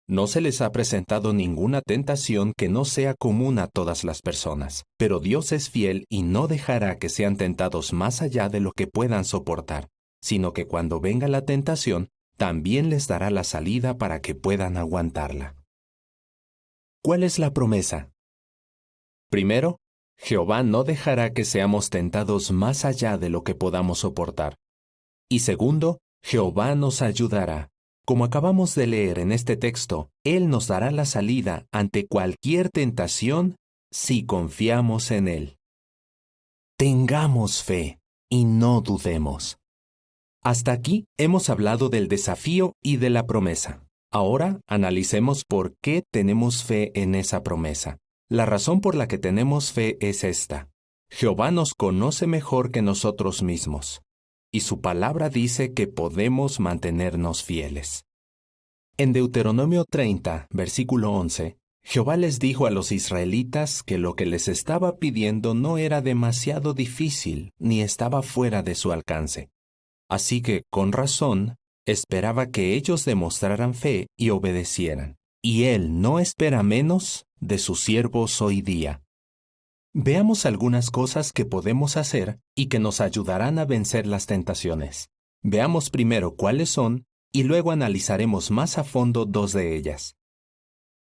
No se les ha presentado ninguna tentación que no sea común a todas las personas, pero Dios es fiel y no dejará que sean tentados más allá de lo que puedan soportar, sino que cuando venga la tentación, también les dará la salida para que puedan aguantarla. ¿Cuál es la promesa? Primero, Jehová no dejará que seamos tentados más allá de lo que podamos soportar. Y segundo, Jehová nos ayudará. Como acabamos de leer en este texto, Él nos dará la salida ante cualquier tentación si confiamos en Él. Tengamos fe y no dudemos. Hasta aquí hemos hablado del desafío y de la promesa. Ahora analicemos por qué tenemos fe en esa promesa. La razón por la que tenemos fe es esta. Jehová nos conoce mejor que nosotros mismos, y su palabra dice que podemos mantenernos fieles. En Deuteronomio 30, versículo 11, Jehová les dijo a los israelitas que lo que les estaba pidiendo no era demasiado difícil ni estaba fuera de su alcance. Así que, con razón, esperaba que ellos demostraran fe y obedecieran. Y Él no espera menos de sus siervos hoy día. Veamos algunas cosas que podemos hacer y que nos ayudarán a vencer las tentaciones. Veamos primero cuáles son y luego analizaremos más a fondo dos de ellas.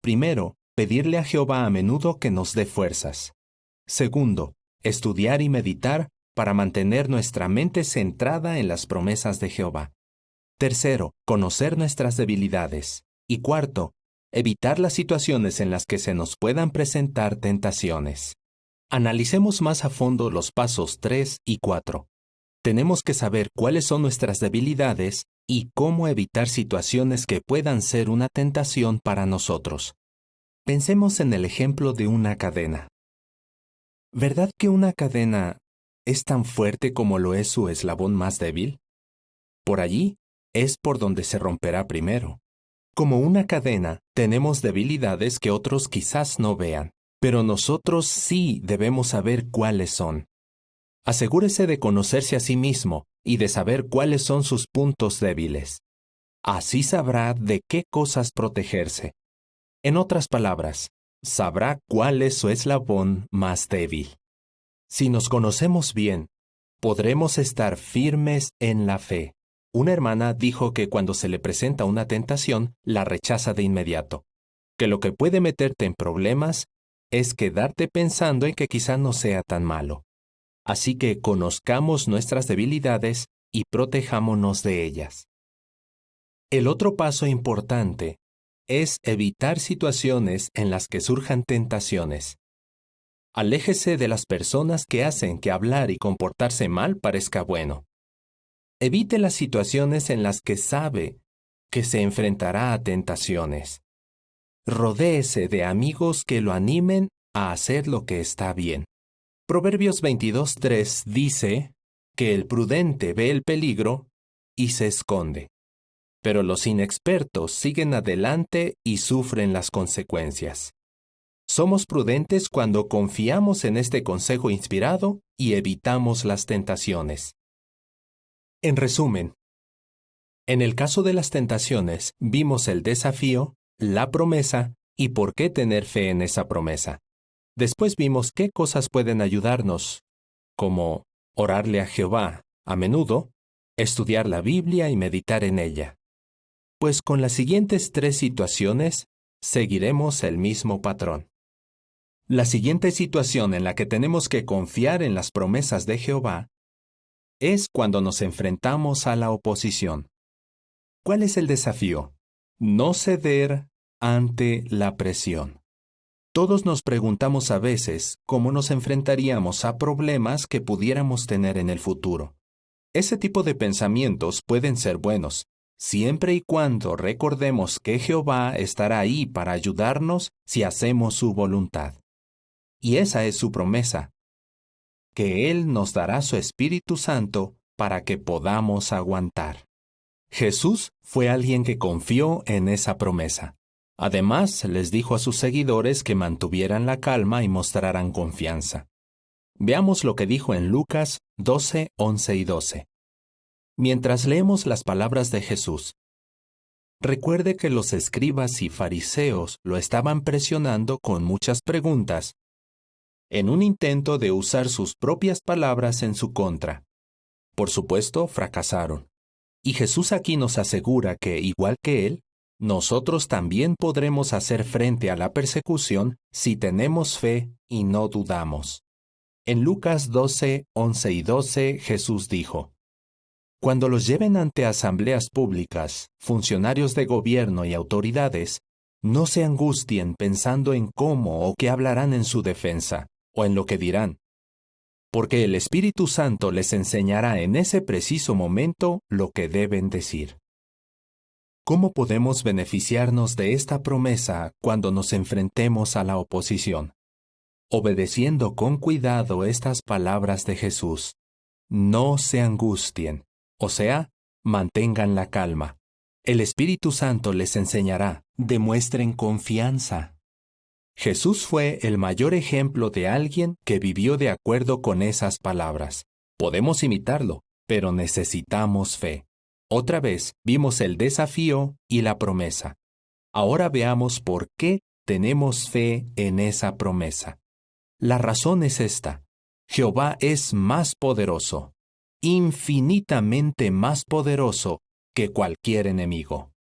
Primero, pedirle a Jehová a menudo que nos dé fuerzas. Segundo, estudiar y meditar para mantener nuestra mente centrada en las promesas de Jehová. Tercero, conocer nuestras debilidades. Y cuarto, evitar las situaciones en las que se nos puedan presentar tentaciones. Analicemos más a fondo los pasos 3 y 4. Tenemos que saber cuáles son nuestras debilidades y cómo evitar situaciones que puedan ser una tentación para nosotros. Pensemos en el ejemplo de una cadena. ¿Verdad que una cadena es tan fuerte como lo es su eslabón más débil? Por allí es por donde se romperá primero. Como una cadena, tenemos debilidades que otros quizás no vean, pero nosotros sí debemos saber cuáles son. Asegúrese de conocerse a sí mismo y de saber cuáles son sus puntos débiles. Así sabrá de qué cosas protegerse. En otras palabras, sabrá cuál es su eslabón más débil. Si nos conocemos bien, podremos estar firmes en la fe. Una hermana dijo que cuando se le presenta una tentación, la rechaza de inmediato. Que lo que puede meterte en problemas es quedarte pensando en que quizá no sea tan malo. Así que conozcamos nuestras debilidades y protejámonos de ellas. El otro paso importante es evitar situaciones en las que surjan tentaciones. Aléjese de las personas que hacen que hablar y comportarse mal parezca bueno. Evite las situaciones en las que sabe que se enfrentará a tentaciones. Rodéese de amigos que lo animen a hacer lo que está bien. Proverbios 22:3 dice que el prudente ve el peligro y se esconde, pero los inexpertos siguen adelante y sufren las consecuencias. Somos prudentes cuando confiamos en este consejo inspirado y evitamos las tentaciones. En resumen, en el caso de las tentaciones, vimos el desafío, la promesa y por qué tener fe en esa promesa. Después vimos qué cosas pueden ayudarnos, como orarle a Jehová a menudo, estudiar la Biblia y meditar en ella. Pues con las siguientes 3 situaciones, seguiremos el mismo patrón. La siguiente situación en la que tenemos que confiar en las promesas de Jehová es cuando nos enfrentamos a la oposición. ¿Cuál es el desafío? No ceder ante la presión. Todos nos preguntamos a veces cómo nos enfrentaríamos a problemas que pudiéramos tener en el futuro. Ese tipo de pensamientos pueden ser buenos, siempre y cuando recordemos que Jehová estará ahí para ayudarnos si hacemos su voluntad. Y esa es su promesa, que Él nos dará su Espíritu Santo para que podamos aguantar. Jesús fue alguien que confió en esa promesa. Además, les dijo a sus seguidores que mantuvieran la calma y mostraran confianza. Veamos lo que dijo en Lucas 12, 11 y 12. Mientras leemos las palabras de Jesús, recuerde que los escribas y fariseos lo estaban presionando con muchas preguntas, en un intento de usar sus propias palabras en su contra. Por supuesto, fracasaron. Y Jesús aquí nos asegura que, igual que Él, nosotros también podremos hacer frente a la persecución si tenemos fe y no dudamos. En Lucas 12, 11 y 12, Jesús dijo: Cuando los lleven ante asambleas públicas, funcionarios de gobierno y autoridades, no se angustien pensando en cómo o qué hablarán en su defensa, o en lo que dirán, porque el Espíritu Santo les enseñará en ese preciso momento lo que deben decir. ¿Cómo podemos beneficiarnos de esta promesa cuando nos enfrentemos a la oposición? Obedeciendo con cuidado estas palabras de Jesús. No se angustien, o sea, mantengan la calma. El Espíritu Santo les enseñará, demuestren confianza. Jesús fue el mayor ejemplo de alguien que vivió de acuerdo con esas palabras. Podemos imitarlo, pero necesitamos fe. Otra vez vimos el desafío y la promesa. Ahora veamos por qué tenemos fe en esa promesa. La razón es esta: Jehová es más poderoso, infinitamente más poderoso que cualquier enemigo.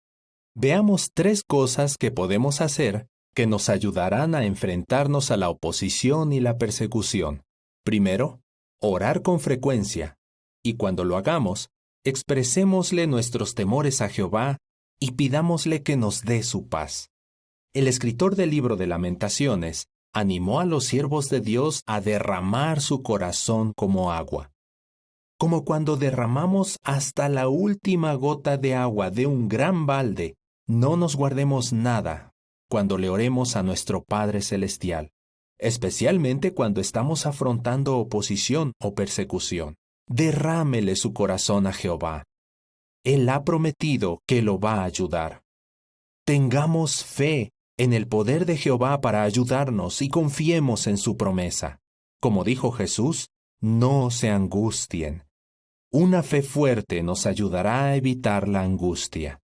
Veamos 3 cosas que podemos hacer que nos ayudarán a enfrentarnos a la oposición y la persecución. Primero, orar con frecuencia, y cuando lo hagamos, expresémosle nuestros temores a Jehová y pidámosle que nos dé su paz. El escritor del libro de Lamentaciones animó a los siervos de Dios a derramar su corazón como agua. Como cuando derramamos hasta la última gota de agua de un gran balde, no nos guardemos nada cuando le oremos a nuestro Padre Celestial, especialmente cuando estamos afrontando oposición o persecución. Derrámele su corazón a Jehová. Él ha prometido que lo va a ayudar. Tengamos fe en el poder de Jehová para ayudarnos y confiemos en su promesa. Como dijo Jesús, no se angustien. Una fe fuerte nos ayudará a evitar la angustia.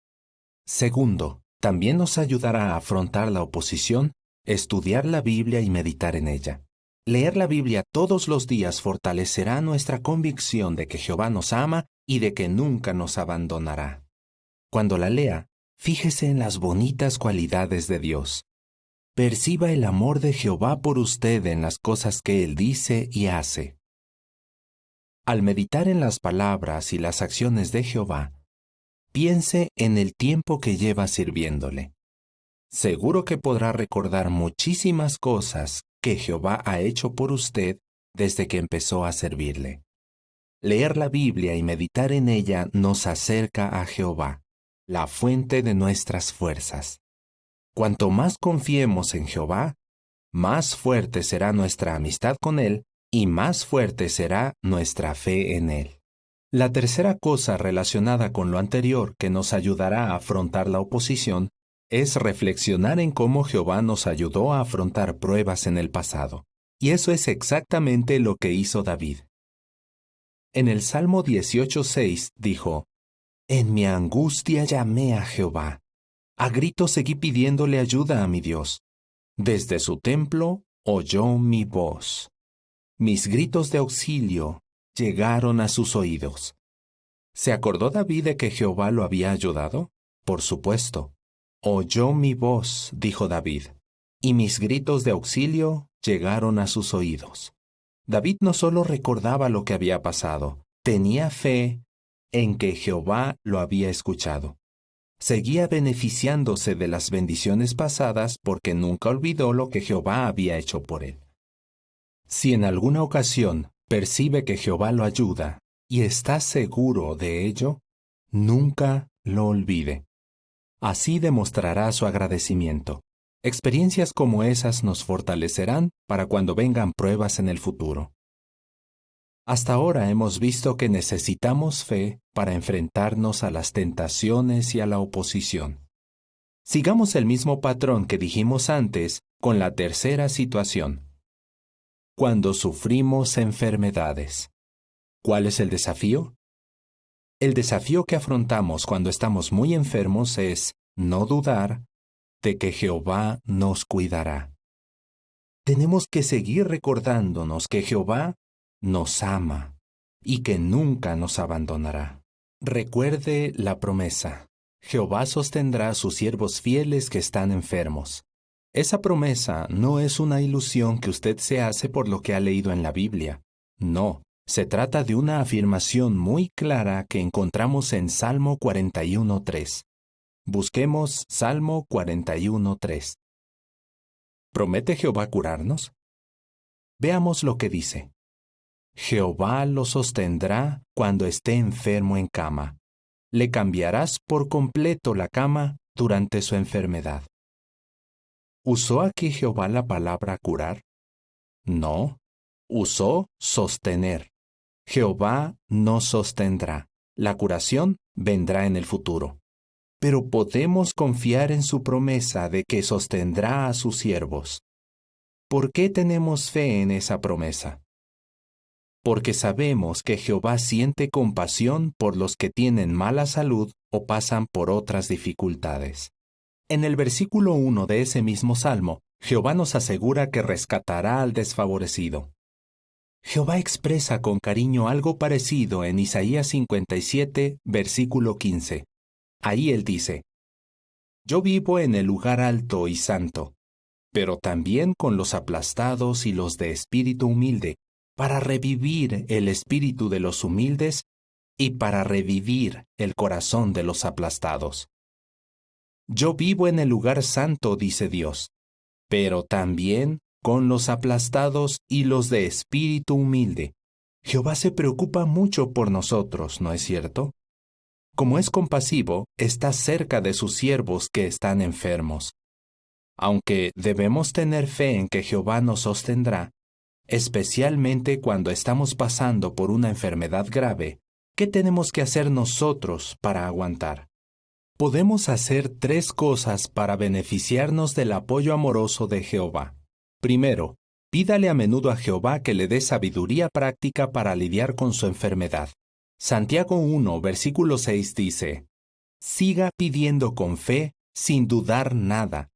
Segundo, también nos ayudará a afrontar la oposición, estudiar la Biblia y meditar en ella. Leer la Biblia todos los días fortalecerá nuestra convicción de que Jehová nos ama y de que nunca nos abandonará. Cuando la lea, fíjese en las bonitas cualidades de Dios. Perciba el amor de Jehová por usted en las cosas que Él dice y hace. Al meditar en las palabras y las acciones de Jehová, piense en el tiempo que lleva sirviéndole. Seguro que podrá recordar muchísimas cosas que Jehová ha hecho por usted desde que empezó a servirle. Leer la Biblia y meditar en ella nos acerca a Jehová, la fuente de nuestras fuerzas. Cuanto más confiemos en Jehová, más fuerte será nuestra amistad con Él y más fuerte será nuestra fe en Él. La tercera cosa relacionada con lo anterior que nos ayudará a afrontar la oposición es reflexionar en cómo Jehová nos ayudó a afrontar pruebas en el pasado. Y eso es exactamente lo que hizo David. En el Salmo 18:6 dijo: En mi angustia llamé a Jehová. A gritos seguí pidiéndole ayuda a mi Dios. Desde su templo oyó mi voz. Mis gritos de auxilio llegaron a sus oídos. ¿Se acordó David de que Jehová lo había ayudado? Por supuesto. Oyó mi voz, dijo David, y mis gritos de auxilio llegaron a sus oídos. David no solo recordaba lo que había pasado, tenía fe en que Jehová lo había escuchado. Seguía beneficiándose de las bendiciones pasadas porque nunca olvidó lo que Jehová había hecho por él. Si en alguna ocasión percibe que Jehová lo ayuda y está seguro de ello, nunca lo olvide. Así demostrará su agradecimiento. Experiencias como esas nos fortalecerán para cuando vengan pruebas en el futuro. Hasta ahora hemos visto que necesitamos fe para enfrentarnos a las tentaciones y a la oposición. Sigamos el mismo patrón que dijimos antes con la tercera situación. Cuando sufrimos enfermedades. ¿Cuál es el desafío? El desafío que afrontamos cuando estamos muy enfermos es no dudar de que Jehová nos cuidará. Tenemos que seguir recordándonos que Jehová nos ama y que nunca nos abandonará. Recuerde la promesa. Jehová sostendrá a sus siervos fieles que están enfermos. Esa promesa no es una ilusión que usted se hace por lo que ha leído en la Biblia. No, se trata de una afirmación muy clara que encontramos en Salmo 41:3. Busquemos Salmo 41:3. ¿Promete Jehová curarnos? Veamos lo que dice. Jehová lo sostendrá cuando esté enfermo en cama. Le cambiarás por completo la cama durante su enfermedad. ¿Usó aquí Jehová la palabra curar? No, usó sostener. Jehová nos sostendrá. La curación vendrá en el futuro. Pero podemos confiar en su promesa de que sostendrá a sus siervos. ¿Por qué tenemos fe en esa promesa? Porque sabemos que Jehová siente compasión por los que tienen mala salud o pasan por otras dificultades. En el versículo 1 de ese mismo salmo, Jehová nos asegura que rescatará al desfavorecido. Jehová expresa con cariño algo parecido en Isaías 57, versículo 15. Ahí él dice, Yo vivo en el lugar alto y santo, pero también con los aplastados y los de espíritu humilde, para revivir el espíritu de los humildes y para revivir el corazón de los aplastados. Yo vivo en el lugar santo, dice Dios, pero también con los aplastados y los de espíritu humilde. Jehová se preocupa mucho por nosotros, ¿no es cierto? Como es compasivo, está cerca de sus siervos que están enfermos. Aunque debemos tener fe en que Jehová nos sostendrá, especialmente cuando estamos pasando por una enfermedad grave, ¿qué tenemos que hacer nosotros para aguantar? Podemos hacer 3 cosas para beneficiarnos del apoyo amoroso de Jehová. Primero, pídale a menudo a Jehová que le dé sabiduría práctica para lidiar con su enfermedad. Santiago 1, versículo 6 dice, Siga pidiendo con fe, sin dudar nada.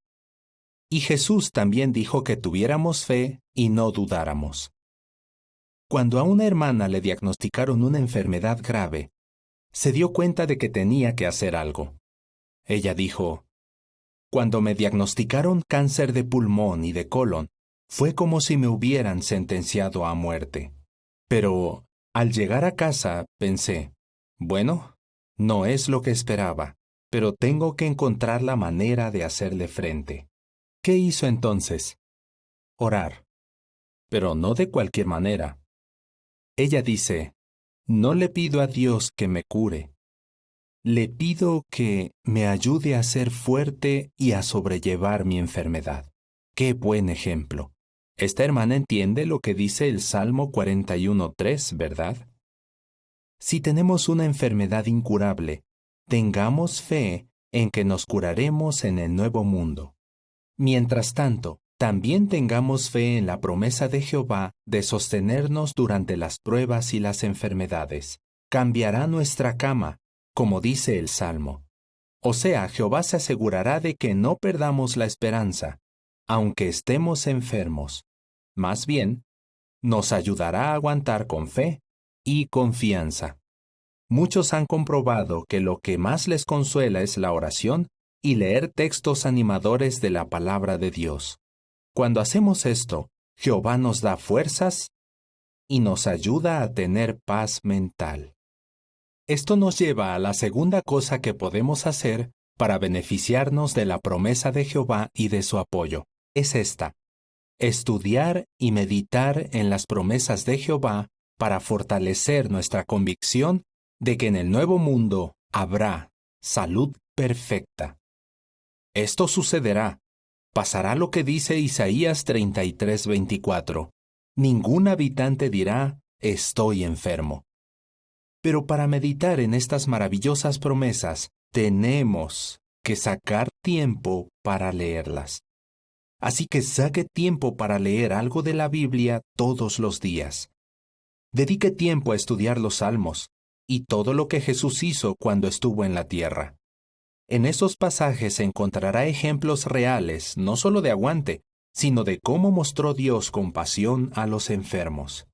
Y Jesús también dijo que tuviéramos fe y no dudáramos. Cuando a una hermana le diagnosticaron una enfermedad grave, se dio cuenta de que tenía que hacer algo. Ella dijo, Cuando me diagnosticaron cáncer de pulmón y de colon, fue como si me hubieran sentenciado a muerte. Pero al llegar a casa pensé, bueno, no es lo que esperaba, pero tengo que encontrar la manera de hacerle frente. ¿Qué hizo entonces? Orar. Pero no de cualquier manera. Ella dice, no le pido a Dios que me cure. Le pido que me ayude a ser fuerte y a sobrellevar mi enfermedad. ¡Qué buen ejemplo! Esta hermana entiende lo que dice el Salmo 41:3, ¿verdad? Si tenemos una enfermedad incurable, tengamos fe en que nos curaremos en el nuevo mundo. Mientras tanto, también tengamos fe en la promesa de Jehová de sostenernos durante las pruebas y las enfermedades. Cambiará nuestra cama, como dice el Salmo. O sea, Jehová se asegurará de que no perdamos la esperanza, aunque estemos enfermos. Más bien, nos ayudará a aguantar con fe y confianza. Muchos han comprobado que lo que más les consuela es la oración y leer textos animadores de la palabra de Dios. Cuando hacemos esto, Jehová nos da fuerzas y nos ayuda a tener paz mental. Esto nos lleva a la segunda cosa que podemos hacer para beneficiarnos de la promesa de Jehová y de su apoyo. Es esta: estudiar y meditar en las promesas de Jehová para fortalecer nuestra convicción de que en el nuevo mundo habrá salud perfecta. Esto sucederá. Pasará lo que dice Isaías 33:24. Ningún habitante dirá, estoy enfermo. Pero para meditar en estas maravillosas promesas, tenemos que sacar tiempo para leerlas. Así que saque tiempo para leer algo de la Biblia todos los días. Dedique tiempo a estudiar los Salmos y todo lo que Jesús hizo cuando estuvo en la tierra. En esos pasajes encontrará ejemplos reales, no solo de aguante, sino de cómo mostró Dios compasión a los enfermos.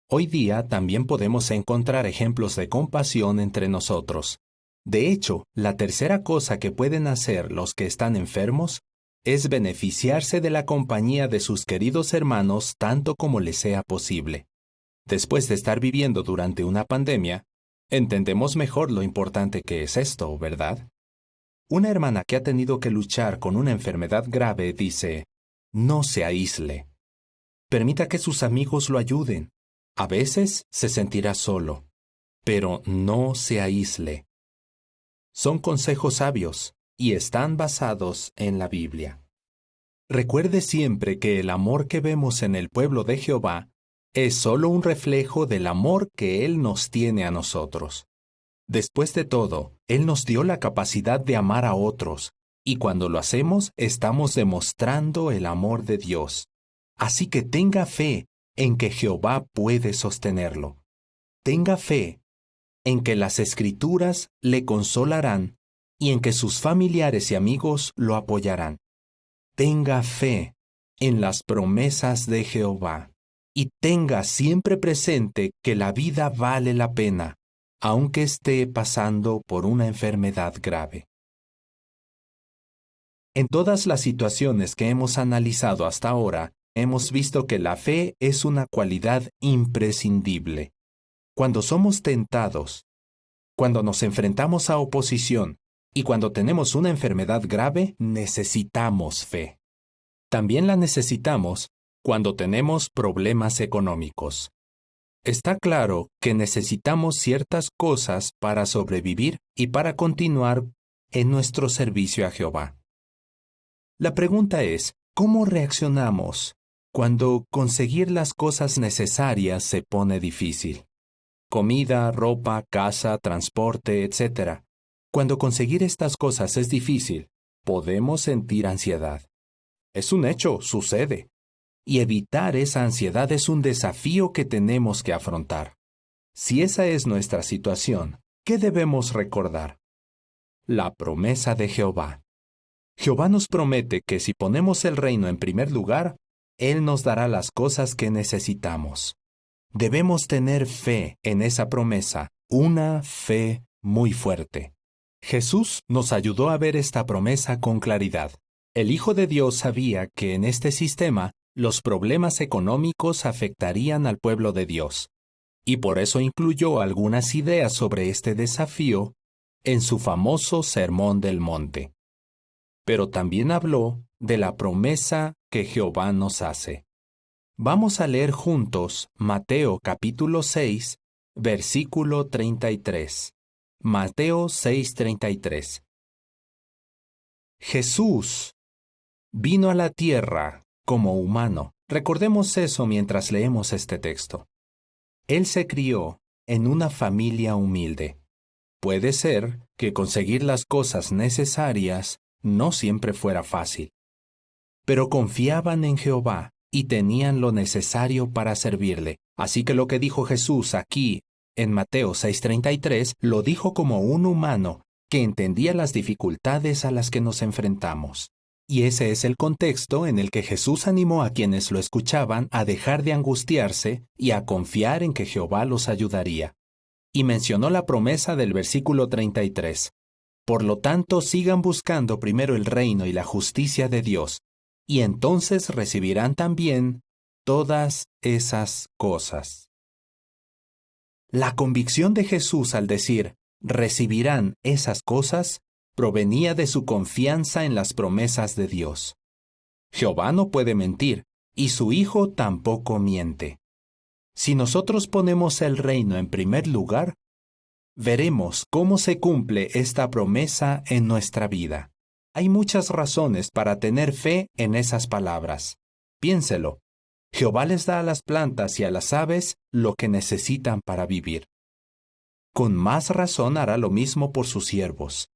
Hoy día también podemos encontrar ejemplos de compasión entre nosotros. De hecho, la tercera cosa que pueden hacer los que están enfermos es beneficiarse de la compañía de sus queridos hermanos tanto como les sea posible. Después de estar viviendo durante una pandemia, entendemos mejor lo importante que es esto, ¿verdad? Una hermana que ha tenido que luchar con una enfermedad grave dice, no se aísle. Permita que sus amigos lo ayuden. A veces se sentirá solo, pero no se aísle. Son consejos sabios y están basados en la Biblia. Recuerde siempre que el amor que vemos en el pueblo de Jehová es solo un reflejo del amor que Él nos tiene a nosotros. Después de todo, Él nos dio la capacidad de amar a otros, y cuando lo hacemos, estamos demostrando el amor de Dios. Así que tenga fe en que Jehová puede sostenerlo. Tenga fe en que las Escrituras le consolarán y en que sus familiares y amigos lo apoyarán. Tenga fe en las promesas de Jehová y tenga siempre presente que la vida vale la pena, aunque esté pasando por una enfermedad grave. En todas las situaciones que hemos analizado hasta ahora, hemos visto que la fe es una cualidad imprescindible. Cuando somos tentados, cuando nos enfrentamos a oposición y cuando tenemos una enfermedad grave, necesitamos fe. También la necesitamos cuando tenemos problemas económicos. Está claro que necesitamos ciertas cosas para sobrevivir y para continuar en nuestro servicio a Jehová. La pregunta es, ¿cómo reaccionamos cuando conseguir las cosas necesarias se pone difícil? Comida, ropa, casa, transporte, etc. Cuando conseguir estas cosas es difícil, podemos sentir ansiedad. Es un hecho, sucede. Y evitar esa ansiedad es un desafío que tenemos que afrontar. Si esa es nuestra situación, ¿qué debemos recordar? La promesa de Jehová. Jehová nos promete que si ponemos el reino en primer lugar, Él nos dará las cosas que necesitamos. Debemos tener fe en esa promesa, una fe muy fuerte. Jesús nos ayudó a ver esta promesa con claridad. El Hijo de Dios sabía que en este sistema los problemas económicos afectarían al pueblo de Dios, y por eso incluyó algunas ideas sobre este desafío en su famoso Sermón del Monte. Pero también habló de la promesa que Jehová nos hace. Vamos a leer juntos Mateo capítulo 6, versículo 33. Mateo 6:33. Jesús vino a la tierra como humano. Recordemos eso mientras leemos este texto. Él se crió en una familia humilde. Puede ser que conseguir las cosas necesarias no siempre fuera fácil. Pero confiaban en Jehová y tenían lo necesario para servirle. Así que lo que dijo Jesús aquí en Mateo 6:33 lo dijo como un humano que entendía las dificultades a las que nos enfrentamos. Y ese es el contexto en el que Jesús animó a quienes lo escuchaban a dejar de angustiarse y a confiar en que Jehová los ayudaría. Y mencionó la promesa del versículo 33. Por lo tanto, sigan buscando primero el reino y la justicia de Dios, y entonces recibirán también todas esas cosas. La convicción de Jesús al decir, recibirán esas cosas, provenía de su confianza en las promesas de Dios. Jehová no puede mentir, y su Hijo tampoco miente. Si nosotros ponemos el reino en primer lugar, veremos cómo se cumple esta promesa en nuestra vida. Hay muchas razones para tener fe en esas palabras. Piénselo. Jehová les da a las plantas y a las aves lo que necesitan para vivir. Con más razón hará lo mismo por sus siervos.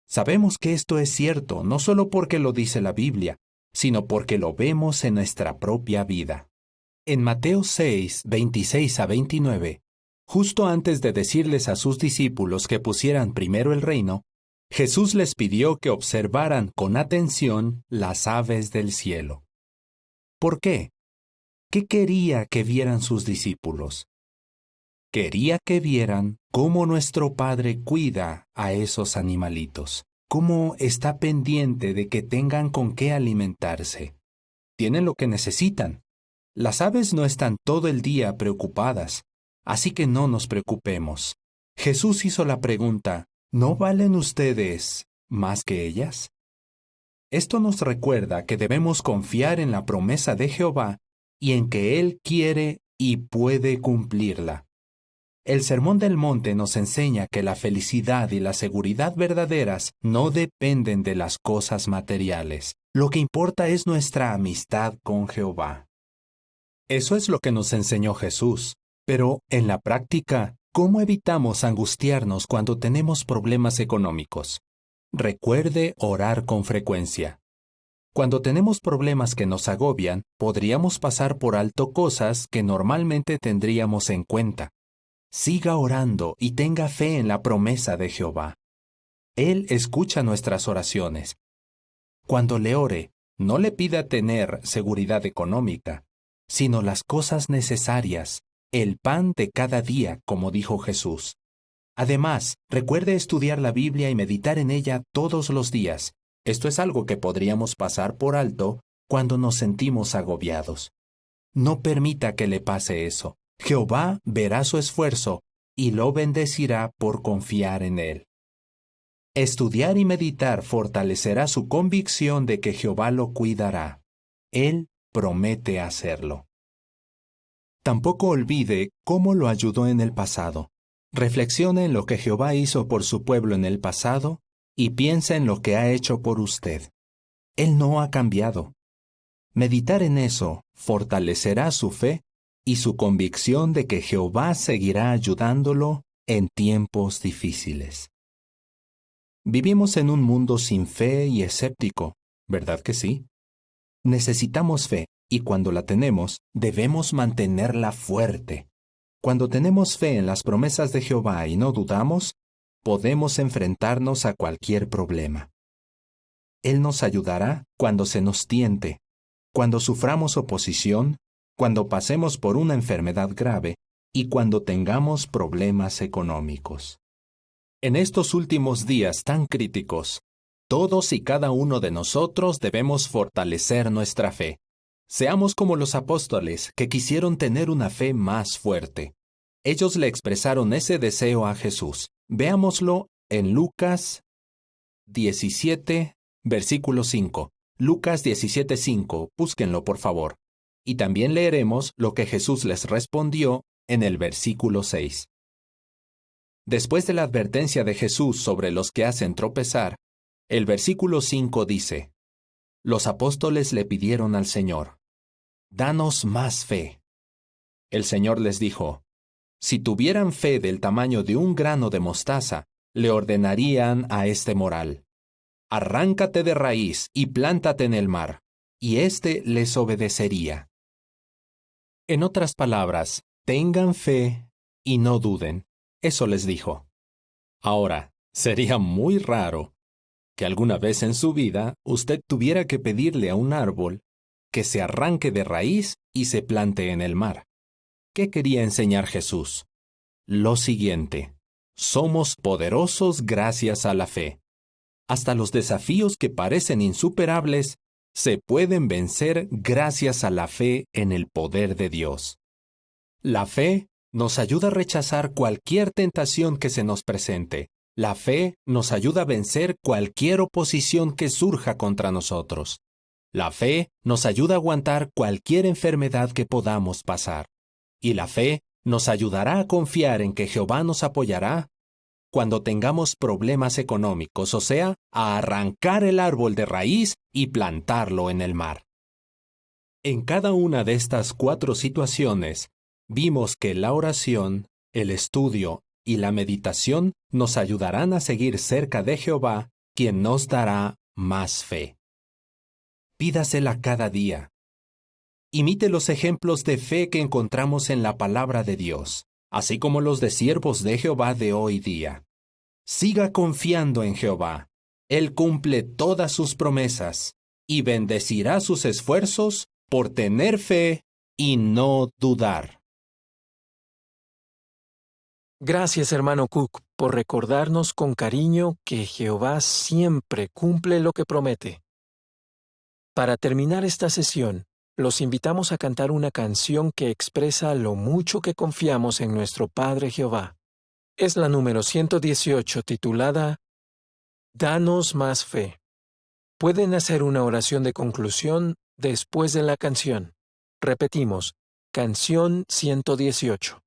Sabemos que esto es cierto no solo porque lo dice la Biblia, sino porque lo vemos en nuestra propia vida. En Mateo 6, 26 a 29, justo antes de decirles a sus discípulos que pusieran primero el reino, Jesús les pidió que observaran con atención las aves del cielo. ¿Por qué? ¿Qué quería que vieran sus discípulos? Quería que vieran cómo nuestro Padre cuida a esos animalitos, cómo está pendiente de que tengan con qué alimentarse. Tienen lo que necesitan. Las aves no están todo el día preocupadas, así que no nos preocupemos. Jesús hizo la pregunta, ¿no valen ustedes más que ellas? Esto nos recuerda que debemos confiar en la promesa de Jehová y en que Él quiere y puede cumplirla. El Sermón del Monte nos enseña que la felicidad y la seguridad verdaderas no dependen de las cosas materiales. Lo que importa es nuestra amistad con Jehová. Eso es lo que nos enseñó Jesús. Pero, en la práctica, ¿cómo evitamos angustiarnos cuando tenemos problemas económicos? Recuerde orar con frecuencia. Cuando tenemos problemas que nos agobian, podríamos pasar por alto cosas que normalmente tendríamos en cuenta. Siga orando y tenga fe en la promesa de Jehová. Él escucha nuestras oraciones. Cuando le ore, no le pida tener seguridad económica, sino las cosas necesarias, el pan de cada día, como dijo Jesús. Además, recuerde estudiar la Biblia y meditar en ella todos los días. Esto es algo que podríamos pasar por alto cuando nos sentimos agobiados. No permita que le pase eso. Jehová verá su esfuerzo y lo bendecirá por confiar en él. Estudiar y meditar fortalecerá su convicción de que Jehová lo cuidará. Él promete hacerlo. Tampoco olvide cómo lo ayudó en el pasado. Reflexione en lo que Jehová hizo por su pueblo en el pasado y piensa en lo que ha hecho por usted. Él no ha cambiado. Meditar en eso fortalecerá su fe y su convicción de que Jehová seguirá ayudándolo en tiempos difíciles. Vivimos en un mundo sin fe y escéptico, ¿verdad que sí? Necesitamos fe y cuando la tenemos, debemos mantenerla fuerte. Cuando tenemos fe en las promesas de Jehová y no dudamos, podemos enfrentarnos a cualquier problema. Él nos ayudará cuando se nos tiente, cuando suframos oposición, cuando pasemos por una enfermedad grave y cuando tengamos problemas económicos. En estos últimos días tan críticos, todos y cada uno de nosotros debemos fortalecer nuestra fe. Seamos como los apóstoles que quisieron tener una fe más fuerte. Ellos le expresaron ese deseo a Jesús. Veámoslo en Lucas 17, versículo 5. Lucas 17:5, búsquenlo por favor. Y también leeremos lo que Jesús les respondió en el versículo 6. Después de la advertencia de Jesús sobre los que hacen tropezar, el versículo 5 dice, los apóstoles le pidieron al Señor, «Danos más fe». El Señor les dijo, «Si tuvieran fe del tamaño de un grano de mostaza, le ordenarían a este moral, arráncate de raíz y plántate en el mar, y éste les obedecería». En otras palabras, tengan fe y no duden. Eso les dijo. Ahora, sería muy raro que alguna vez en su vida usted tuviera que pedirle a un árbol que se arranque de raíz y se plante en el mar. ¿Qué quería enseñar Jesús? Lo siguiente: somos poderosos gracias a la fe. Hasta los desafíos que parecen insuperables se pueden vencer gracias a la fe en el poder de Dios. La fe nos ayuda a rechazar cualquier tentación que se nos presente. La fe nos ayuda a vencer cualquier oposición que surja contra nosotros. La fe nos ayuda a aguantar cualquier enfermedad que podamos pasar. Y la fe nos ayudará a confiar en que Jehová nos apoyará cuando tengamos problemas económicos, o sea, a arrancar el árbol de raíz y plantarlo en el mar. En cada una de estas 4 situaciones, vimos que la oración, el estudio y la meditación nos ayudarán a seguir cerca de Jehová, quien nos dará más fe. Pídasela cada día. Imite los ejemplos de fe que encontramos en la palabra de Dios, así como los de siervos de Jehová de hoy día. Siga confiando en Jehová. Él cumple todas sus promesas y bendecirá sus esfuerzos por tener fe y no dudar. Gracias, hermano Cook, por recordarnos con cariño que Jehová siempre cumple lo que promete. Para terminar esta sesión, los invitamos a cantar una canción que expresa lo mucho que confiamos en nuestro Padre Jehová. Es la número 118, titulada Danos más fe. Pueden hacer una oración de conclusión después de la canción. Repetimos, canción 118.